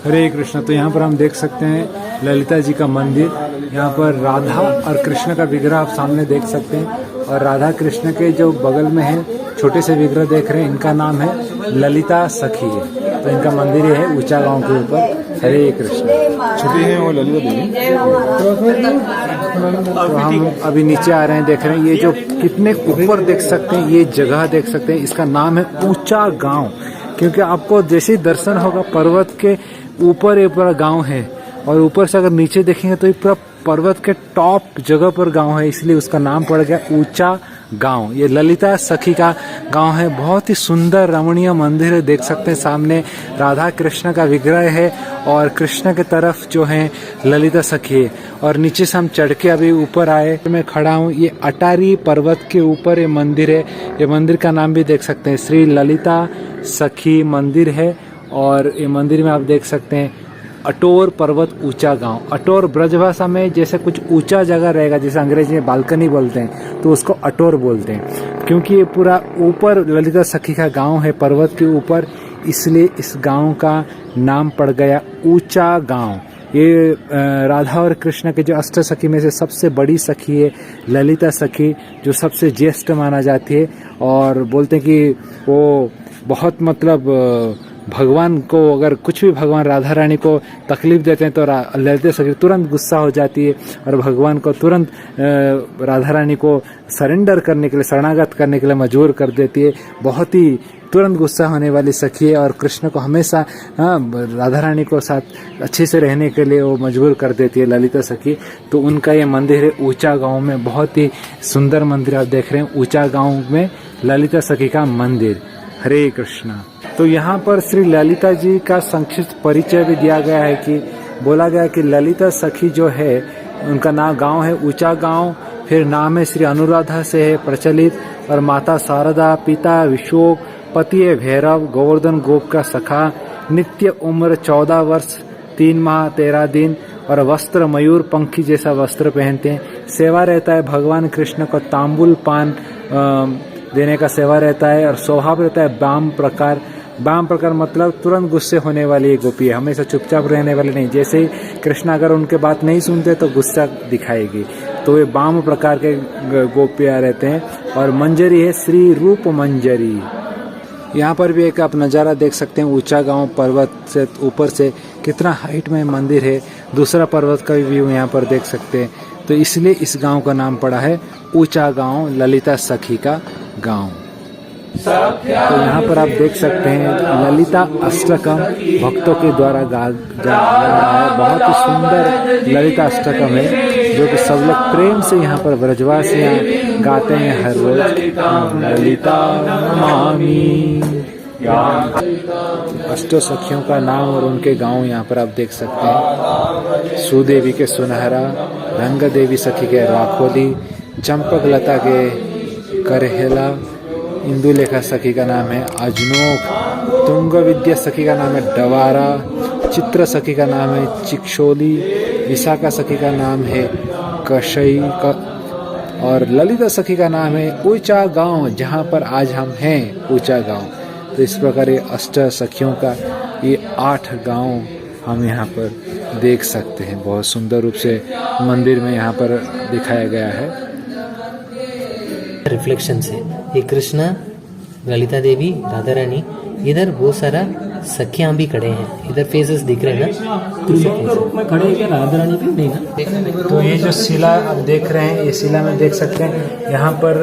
हरे कृष्ण। तो यहाँ पर हम देख सकते हैं ललिता जी का मंदिर। यहाँ पर राधा और कृष्ण का विग्रह आप सामने देख सकते हैं। और राधा कृष्ण के जो बगल में है छोटे से विग्रह देख रहे हैं, इनका नाम है ललिता सखी है। तो इनका मंदिर ये है ऊंचा गांव के ऊपर। हरे कृष्ण। छुट्टी है वो ललिता देवी। तो हम अभी नीचे आ रहे हैं, देख रहे हैं ये जो कितने ऊपर देख सकते हैं, ये जगह देख सकते हैं। इसका नाम है ऊंचा गांव, क्योंकि आपको जैसे ही दर्शन होगा पर्वत के ऊपर ये पूरा गांव है। और ऊपर से अगर नीचे देखेंगे तो ये पूरा पर्वत के टॉप जगह पर गांव है, इसलिए उसका नाम पड़ गया ऊंचा गांव। ये ललिता सखी का गांव है। बहुत ही सुंदर रमणीय मंदिर है, देख सकते हैं। सामने राधा कृष्ण का विग्रह है और कृष्ण के तरफ जो है ललिता सखी है। और नीचे से हम चढ़ के अभी ऊपर आए, मैं खड़ा हूँ। ये अटारी पर्वत के ऊपर ये मंदिर है। ये मंदिर का नाम भी देख सकते हैं, श्री ललिता सखी मंदिर है। और ये मंदिर में आप देख सकते हैं अटोर पर्वत ऊंचा गांव। अटोर ब्रजभाषा में जैसे कुछ ऊंचा जगह रहेगा, जैसे अंग्रेजी में बालकनी बोलते हैं, तो उसको अटोर बोलते हैं। क्योंकि ये पूरा ऊपर ललिता सखी का गांव है पर्वत के ऊपर, इसलिए इस गांव का नाम पड़ गया ऊंचा गांव। ये राधा और कृष्ण के जो अष्ट सखी में से सबसे बड़ी सखी है ललिता सखी, जो सबसे ज्येष्ठ माना जाती है। और बोलते हैं कि वो बहुत मतलब भगवान को अगर कुछ भी भगवान राधा रानी को तकलीफ देते हैं तो ललिता सखी तुरंत गुस्सा हो जाती है और भगवान को तुरंत राधा रानी को सरेंडर करने के लिए, शरणागत करने के लिए मजबूर कर देती है। बहुत ही तुरंत गुस्सा होने वाली सखी है। और कृष्ण को हमेशा राधा रानी को साथ अच्छे से रहने के लिए वो मजबूर कर देती है ललिता सखी। तो उनका ये मंदिर है ऊंचा गांव में। बहुत ही सुंदर मंदिर आप देख रहे हैं, ऊंचा गांव में ललिता सखी का मंदिर। हरे कृष्णा। तो यहाँ पर श्री ललिता जी का संक्षिप्त परिचय भी दिया गया है कि बोला गया कि ललिता सखी जो है उनका नाम गांव है ऊंचा गांव, फिर नाम है श्री अनुराधा से है प्रचलित, और माता शारदा, पिता विशोक, पति है भैरव, गोवर्धन गोप का सखा, नित्य उम्र 14 वर्ष 3 माह 13 दिन, और वस्त्र मयूर पंखी जैसा वस्त्र पहनते हैं। सेवा रहता है भगवान कृष्ण को तांबुल पान देने का सेवा रहता है। और स्वभाव रहता है वाम प्रकार। वाम प्रकार मतलब तुरंत गुस्से होने वाली गोपी है, हमेशा चुपचाप रहने वाली नहीं। जैसे ही कृष्ण अगर उनके बात नहीं सुनते तो गुस्सा दिखाएगी, तो वे वाम प्रकार के गोपियां रहते हैं। और मंजरी है श्री रूप मंजरी। यहाँ पर भी एक आप नज़ारा देख सकते हैं, ऊंचा गांव पर्वत से ऊपर से कितना हाइट में मंदिर है। दूसरा पर्वत का भी व्यू यहाँ पर देख सकते हैं। तो इसलिए इस गांव का नाम पड़ा है ऊंचा गांव, ललिता सखी का गांव। तो यहाँ पर आप देख सकते हैं ललिता अष्टकम भक्तों के द्वारा गा रहा है। बहुत ही सुंदर ललिता अष्टकम है जो कि सब लोग प्रेम से यहाँ पर ब्रजवासियाँ गाते हैं हर रोज। ललिता मामी। अष्टो सखियों का नाम और उनके गांव यहाँ पर आप देख सकते हैं। सुदेवी के सुनहरा, रंग देवी सखी के राखोली, चंपक लता के करहेला, इंदुलेखा सखी का नाम है अजनोक, तुंग विद्या सखी का नाम है डवारा, चित्र सखी का नाम है चिक्षोली, विशाखा सखी का नाम है और ललिता सखी का नाम है ऊंचा गांव, जहां पर आज हम हैं ऊंचा गांव। तो इस प्रकार ये अष्ट सखियों का ये 8 गांव हम यहाँ पर देख सकते हैं। बहुत सुंदर रूप से मंदिर में यहाँ पर दिखाया गया है। रिफ्लेक्शन से ये कृष्णा, ललिता देवी, राधा रानी, इधर बहुत सारा सखियां भी खड़े हैं। इधर फेसेस दिख रहे हैं ना, के रूप में खड़े हैं क्या राधा रानी भी? नहीं ना। तो ये जो शिला आप देख रहे हैं, ये शिला में देख सकते हैं यहाँ पर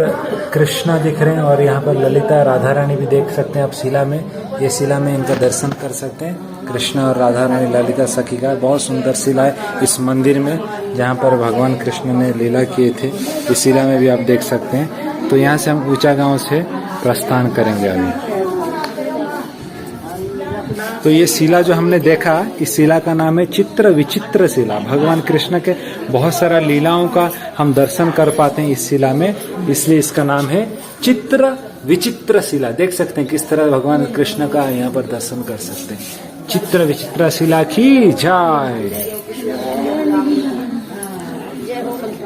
कृष्णा दिख रहे हैं और यहाँ पर ललिता राधा रानी भी देख सकते हैं आप शिला में। ये शिला में इनका दर्शन कर सकते हैं, कृष्णा और राधा रानी ललिता सखी का बहुत सुंदर शिला है इस मंदिर में, जहाँ पर भगवान कृष्ण ने लीला किए थे। इस शिला में भी आप देख सकते हैं। तो यहाँ से हम ऊंचा गांव से प्रस्थान करेंगे अभी। तो ये शिला जो हमने देखा, इस शिला का नाम है चित्र विचित्र शिला। भगवान कृष्ण के बहुत सारा लीलाओं का हम दर्शन कर पाते हैं इस शिला में, इसलिए इसका नाम है चित्र विचित्र शिला। देख सकते हैं किस तरह भगवान कृष्ण का यहाँ पर दर्शन कर सकते हैं। चित्र विचित्र शिला की जय।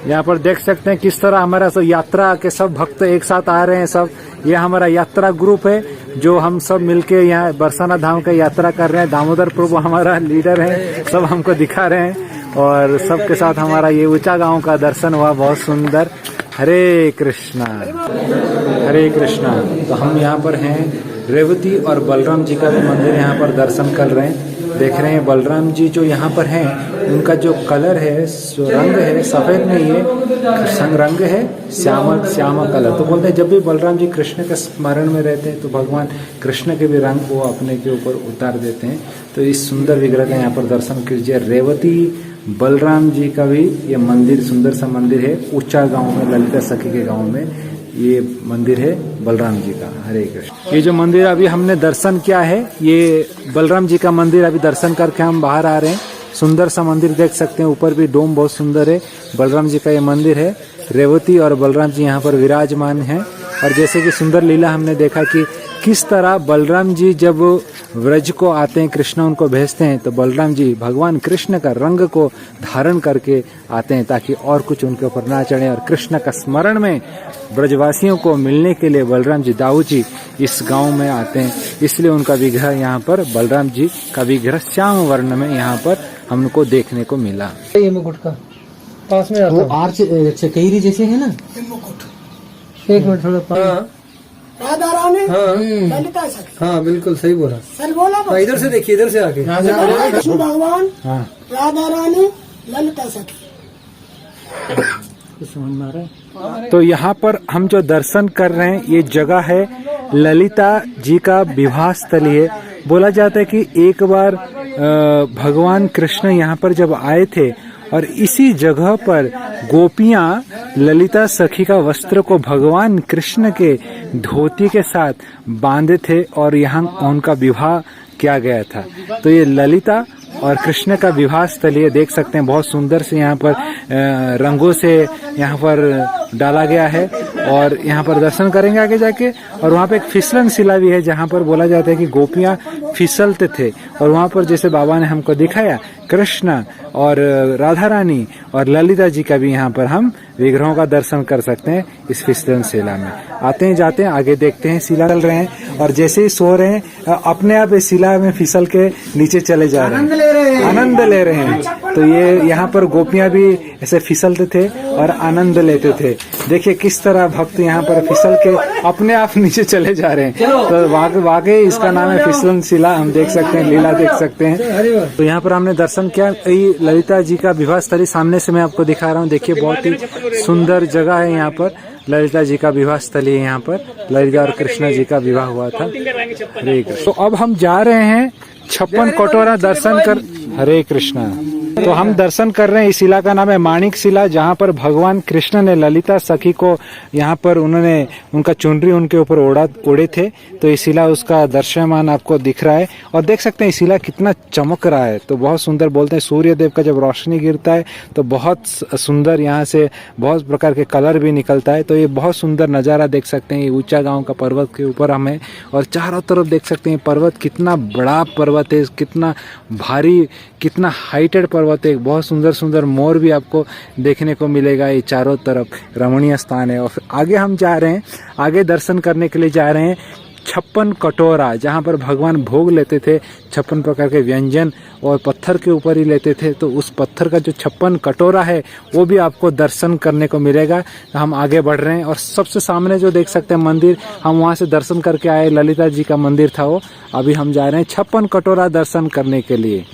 यहाँ पर देख सकते हैं किस तरह हमारा सब यात्रा के सब भक्त एक साथ आ रहे हैं। सब ये हमारा यात्रा ग्रुप है जो हम सब मिलके यहाँ बरसाना धाम का यात्रा कर रहे हैं। दामोदर प्रभु हमारा लीडर है, सब हमको दिखा रहे हैं और सबके साथ हमारा ये ऊंचा गांव का दर्शन हुआ, बहुत सुंदर। हरे कृष्णा हरे कृष्णा। तो हम यहाँ पर हैं, रेवती और बलराम जी का भी मंदिर यहाँ पर दर्शन कर रहे हैं। देख रहे हैं बलराम जी जो यहाँ पर हैं, उनका जो कलर है, जो रंग है, सफेद नहीं है, संग रंग है श्यामा कलर। तो बोलते हैं जब भी बलराम जी कृष्ण के स्मरण में रहते हैं तो भगवान कृष्ण के भी रंग को अपने के ऊपर उतार देते हैं। तो इस सुंदर विग्रह का यहाँ पर दर्शन कीजिए। रेवती बलराम जी का भी ये मंदिर सुंदर सा मंदिर है ऊंचा गांव में, ललिता सखी के गांव में ये मंदिर है बलराम जी का। हरे कृष्ण। ये जो मंदिर अभी हमने दर्शन किया है, ये बलराम जी का मंदिर अभी दर्शन करके हम बाहर आ रहे हैं। सुंदर सा मंदिर देख सकते हैं, ऊपर भी डोम बहुत सुंदर है। बलराम जी का ये मंदिर है। रेवती और बलराम जी यहाँ पर विराजमान हैं। और जैसे कि सुंदर लीला हमने देखा कि किस तरह बलराम जी जब व्रज को आते हैं, कृष्ण उनको भेजते हैं, तो बलराम जी भगवान कृष्ण का रंग को धारण करके आते हैं ताकि और कुछ उनके ऊपर ना चढ़े। और कृष्ण का स्मरण में ब्रजवासियों को मिलने के लिए बलराम जी दाऊ जी इस गांव में आते हैं, इसलिए उनका विग्रह यहाँ पर बलराम जी का विग्रह श्याम वर्ण में यहाँ पर हमको देखने को मिला। ये मुकुट का पास में आता आर्च चकेरी जैसे है ना। एक मिनट थोड़ा राधा रानी, ललिता सखी। हाँ बिल्कुल सही बोला, सर बोला। इधर से देखिए, इधर से आके कृष्ण भगवान, राधा रानी, ललिता सखी। समझ में आ रहा है। तो यहाँ पर हम जो दर्शन कर रहे हैं, ये जगह है ललिता जी का विवाह स्थली है। बोला जाता है कि एक बार भगवान कृष्ण यहाँ पर जब आए थे और इसी जगह पर गोपियां ललिता सखी का वस्त्र को भगवान कृष्ण के धोती के साथ बांधे थे और यहाँ उनका विवाह किया गया था। तो ये ललिता और कृष्ण का विवाह स्थलीय देख सकते हैं, बहुत सुंदर से यहाँ पर रंगों से यहाँ पर डाला गया है। और यहाँ पर दर्शन करेंगे आगे जाके। और वहाँ पे एक फिसलन शिला भी है जहाँ पर बोला जाता है कि गोपियाँ फिसलते थे। और वहाँ पर जैसे बाबा ने हमको दिखाया, कृष्ण और राधा रानी और ललिता जी का भी यहाँ पर हम विग्रहों का दर्शन कर सकते हैं इस फिसलन शिला में। आते हैं जाते हैं, आगे देखते हैं। शिला चल रहे हैं और जैसे ही सो रहे हैं अपने आप इस शिला में फिसल के नीचे चले जा रहे हैं, आनंद ले रहे हैं। तो ये यहाँ पर गोपियां भी ऐसे फिसलते थे और आनंद लेते थे। देखिए किस तरह भक्त यहाँ पर फिसल के अपने आप नीचे चले जा रहे हैं। तो वाकई इसका नाम है फिसलन शिला। हम देख सकते हैं, लीला देख सकते हैं। तो यहाँ पर हमने दर्शन किया। ललिता जी का विवाह स्थली सामने से मैं आपको दिखा रहा हूँ। देखिए बहुत ही सुंदर जगह है यहाँ पर। ललिता जी का विवाह स्थली है यहाँ पर। ललिता और कृष्ण जी का विवाह हुआ था। हरे कृष्ण। तो अब हम जा रहे हैं 56 कटोरा दर्शन कर। हरे कृष्णा। तो हम दर्शन कर रहे हैं, इस शिला का नाम है माणिक शिला, जहाँ पर भगवान कृष्ण ने ललिता सखी को यहाँ पर उन्होंने उनका चुनरी उनके ऊपर ओढ़े थे। तो ये शिला उसका दृश्यमान आपको दिख रहा है। और देख सकते हैं शिला कितना चमक रहा है। तो बहुत सुंदर, बोलते हैं सूर्य देव का जब रोशनी गिरता है तो बहुत सुंदर यहाँ से बहुत प्रकार के कलर भी निकलता है। तो ये बहुत सुंदर नज़ारा देख सकते हैं। ये ऊंचा गांव का पर्वत के ऊपर हम हैं और चारों तरफ देख सकते हैं पर्वत कितना बड़ा पर्वत है, कितना भारी, कितना हाइटेड पर्वत पर्वत है, बहुत सुंदर सुंदर मोर भी आपको देखने को मिलेगा। ये चारों तरफ रमणीय स्थान है। और आगे हम जा रहे हैं, आगे दर्शन करने के लिए जा रहे हैं 56 कटोरा, जहाँ पर भगवान भोग लेते थे 56 प्रकार के व्यंजन और पत्थर के ऊपर ही लेते थे। तो उस पत्थर का जो 56 कटोरा है वो भी आपको दर्शन करने को मिलेगा। तो हम आगे बढ़ रहे हैं और सबसे सामने जो देख सकते हैं मंदिर, हम वहाँ से दर्शन करके आए, ललिता जी का मंदिर था वो। अभी हम जा रहे हैं 56 कटोरा दर्शन करने के लिए।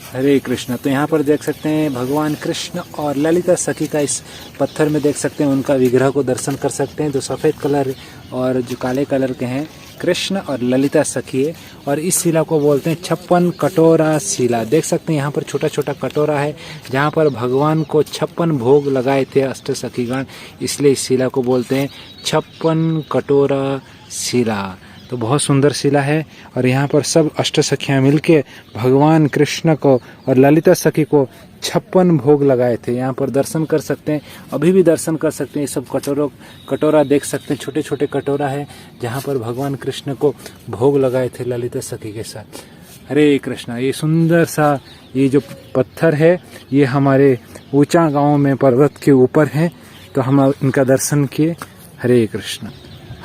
हरे कृष्ण। तो यहाँ पर देख सकते हैं भगवान कृष्ण और ललिता सखी का इस पत्थर में देख सकते हैं, उनका विग्रह को दर्शन कर सकते हैं। जो सफ़ेद कलर और जो काले कलर के हैं, कृष्ण और ललिता सखी है। और इस शिला को बोलते हैं 56 कटोरा शिला। देख सकते हैं यहाँ पर छोटा छोटा कटोरा है, जहाँ पर भगवान को 56 भोग लगाए थे अष्ट सखीगण, इसलिए इस शिला को बोलते हैं 56 कटोरा शिला। तो बहुत सुंदर शिला है। और यहाँ पर सब अष्ट सखियाँ मिलके भगवान कृष्ण को और ललिता सखी को 56 भोग लगाए थे। यहाँ पर दर्शन कर सकते हैं, अभी भी दर्शन कर सकते हैं। ये सब कटोरा देख सकते हैं, छोटे छोटे कटोरा है जहाँ पर भगवान कृष्ण को भोग लगाए थे ललिता सखी के साथ। हरे कृष्णा। ये सुंदर सा ये जो पत्थर है, ये हमारे ऊंचा गांव में पर्वत के ऊपर है। तो हम इनका दर्शन किए। हरे कृष्णा।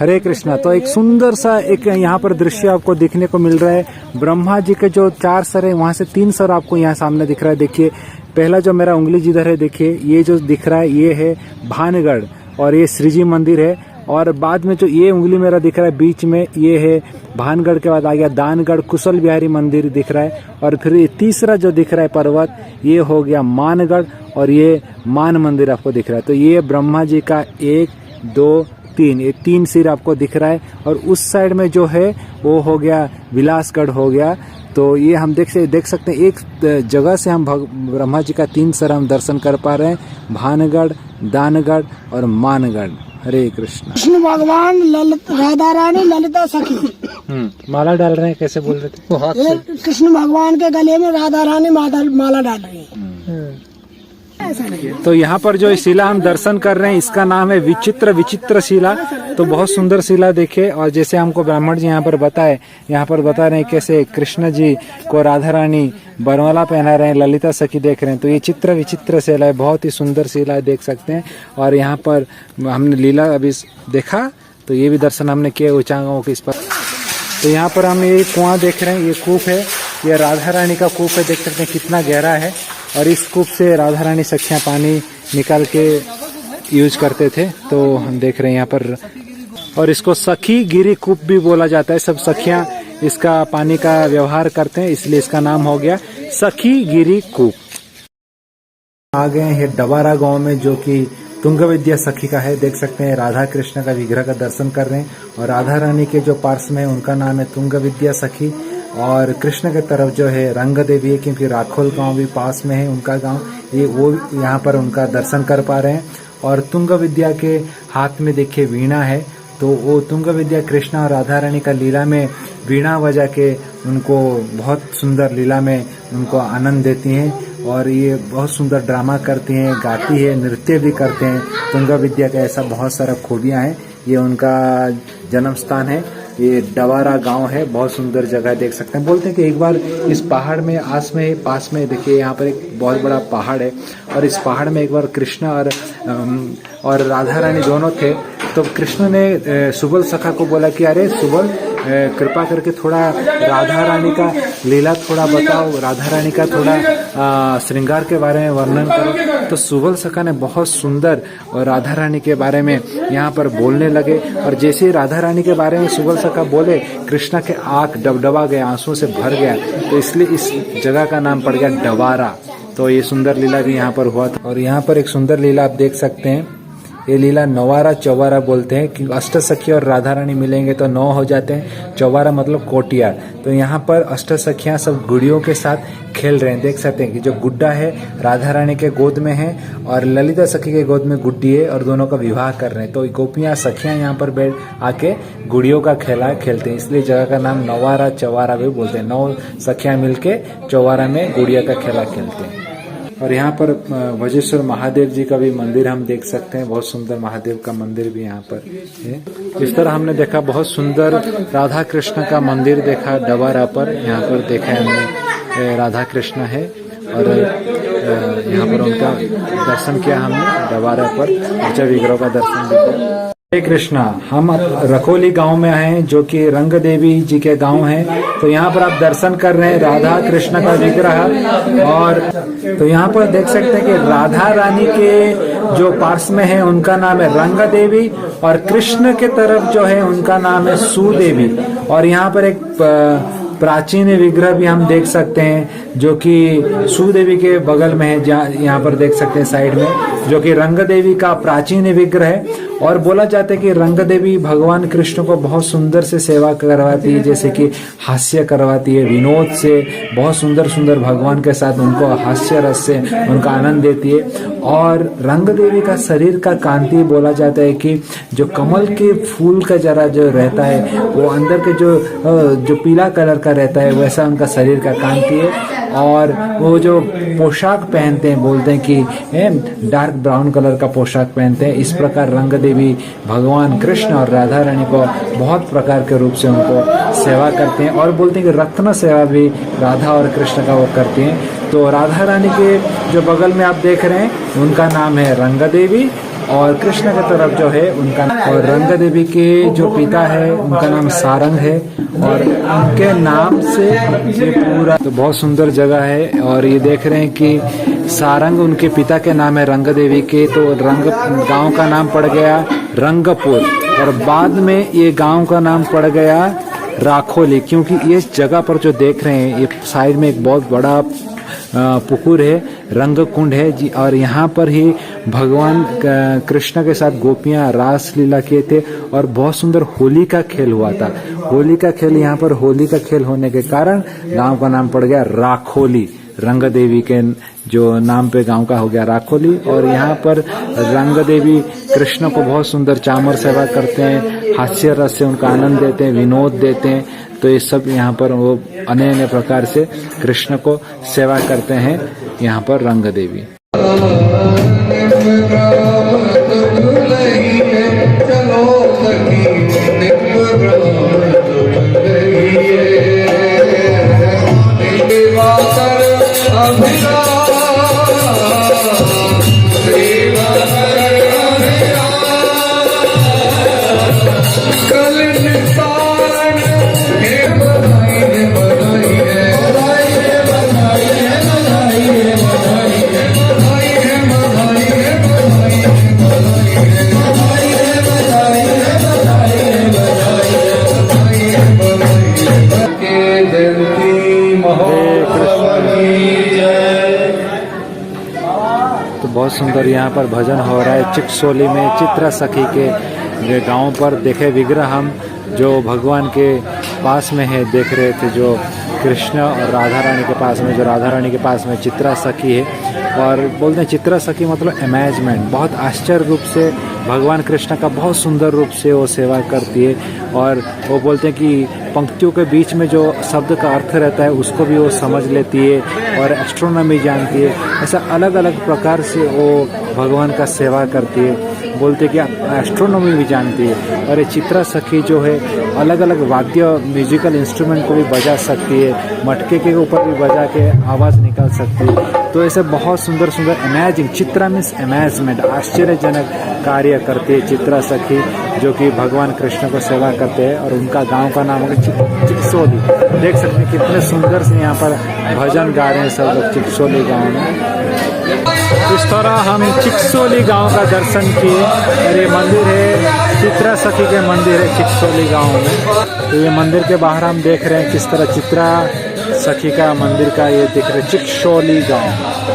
हरे कृष्णा। तो एक सुंदर सा एक यहाँ पर दृश्य आपको देखने को मिल रहा है। ब्रह्मा जी के जो 4 सर है, वहाँ से 3 सर आपको यहाँ सामने दिख रहा है। देखिए पहला जो मेरा उंगली जिधर है, देखिए ये जो दिख रहा है ये है भानगढ़ और ये श्री जी मंदिर है। और बाद में जो ये उंगली मेरा दिख रहा है बीच में, ये है भानगढ़ के बाद आ गया दानगढ़ कुशल बिहारी मंदिर दिख रहा है। और फिर ये तीसरा जो दिख रहा है पर्वत, ये हो गया मानगढ़ और ये मान मंदिर आपको दिख रहा है। तो ये ब्रह्मा जी का 1 2 3 ये 3 सिर आपको दिख रहा है। और उस साइड में जो है वो हो गया विलासगढ़ हो गया। तो ये हम देख सकते हैं, एक जगह से हम ब्रह्मा जी का 3 सर हम दर्शन कर पा रहे हैं, भानगढ़, दानगढ़ और मानगढ़। हरे कृष्ण। कृष्ण भगवान राधा रानी ललिता सखी माला डाल रहे हैं, कैसे बोल रहे थे? ये कृष्ण भगवान के गले में राधा रानी माला डाल रही है। तो यहाँ पर जो शिला हम दर्शन कर रहे हैं, इसका नाम है विचित्र शिला। तो बहुत सुंदर शिला देखे। और जैसे हमको ब्राह्मण जी यहाँ पर बता रहे हैं कैसे कृष्ण जी को राधा रानी बरमाला पहना रहे हैं, ललिता सखी देख रहे हैं। तो ये विचित्र शिला है, बहुत ही सुंदर शिला है, देख सकते हैं। और यहाँ पर हमने लीला अभी देखा, तो ये भी दर्शन हमने किया ऊंचांगों के इस पर। तो यहाँ पर हम ये कुआं देख रहे हैं, ये कूप है, ये राधा रानी का कूप है। देख सकते हैं कितना गहरा है। और इस कूप से राधा रानी सखियाँ पानी निकाल के यूज करते थे। तो हम देख रहे हैं यहाँ पर। और इसको सखी गिरी कूप भी बोला जाता है। सब सखियाँ इसका पानी का व्यवहार करते हैं, इसलिए इसका नाम हो गया सखी गिरी कूप। आ गए हैं डबारा गांव में, जो कि तुंग विद्या सखी का है। देख सकते हैं राधा कृष्ण का विग्रह का दर्शन कर रहे हैं। और राधा रानी के जो पार्श्व में उनका नाम है तुंग विद्या सखी। और कृष्ण के तरफ जो है रंग देवी है, क्योंकि राखोल गांव भी पास में है उनका गांव, ये वो यहाँ पर उनका दर्शन कर पा रहे हैं। और तुंग विद्या के हाथ में देखिए वीणा है। तो वो तुंग विद्या कृष्ण और राधा रानी का लीला में वीणा बजा के उनको बहुत सुंदर लीला में उनको आनंद देती हैं। और ये बहुत सुंदर ड्रामा करती हैं, गाती है, नृत्य भी करते हैं। तुंग विद्या का ऐसा बहुत सारा खूबियाँ हैं। ये उनका जन्म स्थान है, ये डवारा गांव है, बहुत सुंदर जगह देख सकते हैं। बोलते हैं कि एक बार इस पहाड़ में पास में देखिए यहाँ पर एक बहुत बड़ा पहाड़ है। और इस पहाड़ में एक बार कृष्ण और राधा रानी दोनों थे। तो कृष्ण ने सुबल सखा को बोला कि अरे सुबल, कृपा करके थोड़ा राधा रानी का लीला थोड़ा बताओ, राधा रानी का थोड़ा श्रृंगार के बारे में वर्णन करो। तो सुबल सखा ने बहुत सुंदर और राधा रानी के बारे में यहाँ पर बोलने लगे। और जैसे ही राधा रानी के बारे में सुबल सखा बोले, कृष्णा के आंख डबडबा गए, आंसुओं से भर गया। तो इसलिए इस जगह का नाम पड़ गया डवारा। तो ये सुंदर लीला भी यहाँ पर हुआ था। और यहाँ पर एक सुंदर लीला आप देख सकते हैं, ये लीला नवारा चौवारा बोलते हैं कि अष्ट सखी और राधा रानी मिलेंगे तो 9 हो जाते हैं। चौवारा मतलब कोटियार। तो यहाँ पर अष्ट सखियाँ सब गुड़ियों के साथ खेल रहे हैं। देख सकते हैं कि जो गुड्डा है राधा रानी के गोद में है और ललिता सखी के गोद में गुड्डी है, और दोनों का विवाह कर रहे हैं। तो गोपियाँ सखियाँ यहाँ पर बैठ आके गुड़ियों का खेला खेलते हैं, इसलिए जगह का नाम नवारा चौवारा भी बोलते हैं। 9 सखियाँ मिलके चौवारा में गुड़िया का खेला खेलते हैं। और यहाँ पर वजेश्वर महादेव जी का भी मंदिर हम देख सकते हैं, बहुत सुंदर महादेव का मंदिर भी यहाँ पर है। इस तरह हमने देखा बहुत सुंदर राधा कृष्ण का मंदिर देखा डबारा पर। यहाँ पर देखा हमने राधा कृष्ण है और यहाँ पर उनका दर्शन किया हमने दोबारा पर ऊंचे विग्रह का दर्शन किया। हरे कृष्णा, हम रखोली गांव में आए हैं जो कि रंग देवी जी के गांव है। तो यहाँ पर आप दर्शन कर रहे हैं राधा कृष्ण का विग्रह, और तो यहाँ पर देख सकते हैं कि राधा रानी के जो पार्श्व में है उनका नाम है रंग देवी, और कृष्ण के तरफ जो है उनका नाम है सुदेवी। और यहाँ पर एक प्राचीन विग्रह भी हम देख सकते हैं जो कि सुदेवी के बगल में है, जहाँ यहाँ पर देख सकते हैं साइड में, जो कि रंग देवी का प्राचीन विग्रह है। और बोला जाता है कि रंग देवी भगवान कृष्ण को बहुत सुंदर से सेवा करवाती है, जैसे कि हास्य करवाती है, विनोद से बहुत सुंदर सुंदर भगवान के साथ उनको हास्य रस से उनका आनंद देती है। और रंग देवी का शरीर का कांति बोला जाता है कि जो कमल के फूल का जरा जो रहता है वो अंदर के जो पीला कलर का रहता है वैसा उनका शरीर का कांति है। और वो जो पोशाक पहनते हैं, बोलते हैं कि डार्क ब्राउन कलर का पोशाक पहनते हैं। इस प्रकार रंग देवी भगवान कृष्ण और राधा रानी को बहुत प्रकार के रूप से उनको सेवा करते हैं, और बोलते हैं कि रत्न सेवा भी राधा और कृष्ण का वो करते हैं। तो राधा रानी के जो बगल में आप देख रहे हैं उनका नाम है रंग देवी, और कृष्ण की तरफ जो है उनका, और रंग देवी के जो पिता है उनका नाम सारंग है, और उनके नाम से ये पूरा तो बहुत सुंदर जगह है। और ये देख रहे हैं कि सारंग उनके पिता के नाम है रंग देवी के, तो रंग गांव का नाम पड़ गया रंगपुर, और बाद में ये गांव का नाम पड़ गया राखोली, क्योंकि इस जगह पर जो देख रहे हैं ये साइड में एक बहुत बड़ा पुकुर है, रंग कुंड है जी, और यहाँ पर ही भगवान कृष्ण के साथ गोपियां रास लीला किए थे, और बहुत सुंदर होली का खेल हुआ था। होली का खेल, यहाँ पर होली का खेल होने के कारण गांव का नाम पड़ गया राखोली, रंग देवी के जो नाम पे गांव का हो गया राखोली। और यहाँ पर रंग देवी कृष्ण को बहुत सुंदर चामर सेवा करते हैं, हास्य रस से उनका आनंद देते हैं, विनोद देते हैं। तो ये सब यहाँ पर वो अन्य अन्य प्रकार से कृष्ण को सेवा करते हैं यहाँ पर रंग देवी। तो बहुत सुंदर यहाँ पर भजन हो रहा है चिकसोली में, चित्रा सखी के गांव पर देखे विग्रह हम जो भगवान के पास में है देख रहे थे, जो कृष्ण और राधा रानी के पास में, जो राधा रानी के पास में चित्रा सखी है। और बोलते हैं चित्रा सखी मतलब अमेजमेंट, बहुत आश्चर्य रूप से भगवान कृष्ण का बहुत सुंदर रूप से वो सेवा करती है। और वो बोलते हैं कि पंक्तियों के बीच में जो शब्द का अर्थ रहता है उसको भी वो समझ लेती है, और एस्ट्रोनॉमी जानती है। ऐसा अलग अलग प्रकार से वो भगवान का सेवा करती है। बोलते कि एस्ट्रोनॉमी भी जानती है। और ये चित्रा सखी जो है अलग अलग वाद्य म्यूजिकल इंस्ट्रूमेंट को भी बजा सकती है, मटके के ऊपर भी बजा के आवाज़ निकाल सकती है। तो ऐसे बहुत सुंदर सुंदर अमेजिंग, चित्रा मीन्स अमेजमेंट, आश्चर्यजनक कार्य करती है चित्रा सखी, जो कि भगवान कृष्ण को सेवा करते हैं। और उनका गांव का नाम है चिकसोली। देख सकते हैं कितने सुंदर से यहाँ पर भजन गा रहे हैं सब लोग चिकसोली गांव में। इस तरह हम चिकसोली गांव का दर्शन किए, और ये मंदिर है चित्रा सखी के मंदिर है चिकसोली गांव में। तो ये मंदिर के बाहर हम देख रहे हैं किस तरह चित्रा सखी का मंदिर का ये दिख रहा है चिकसोली गांव।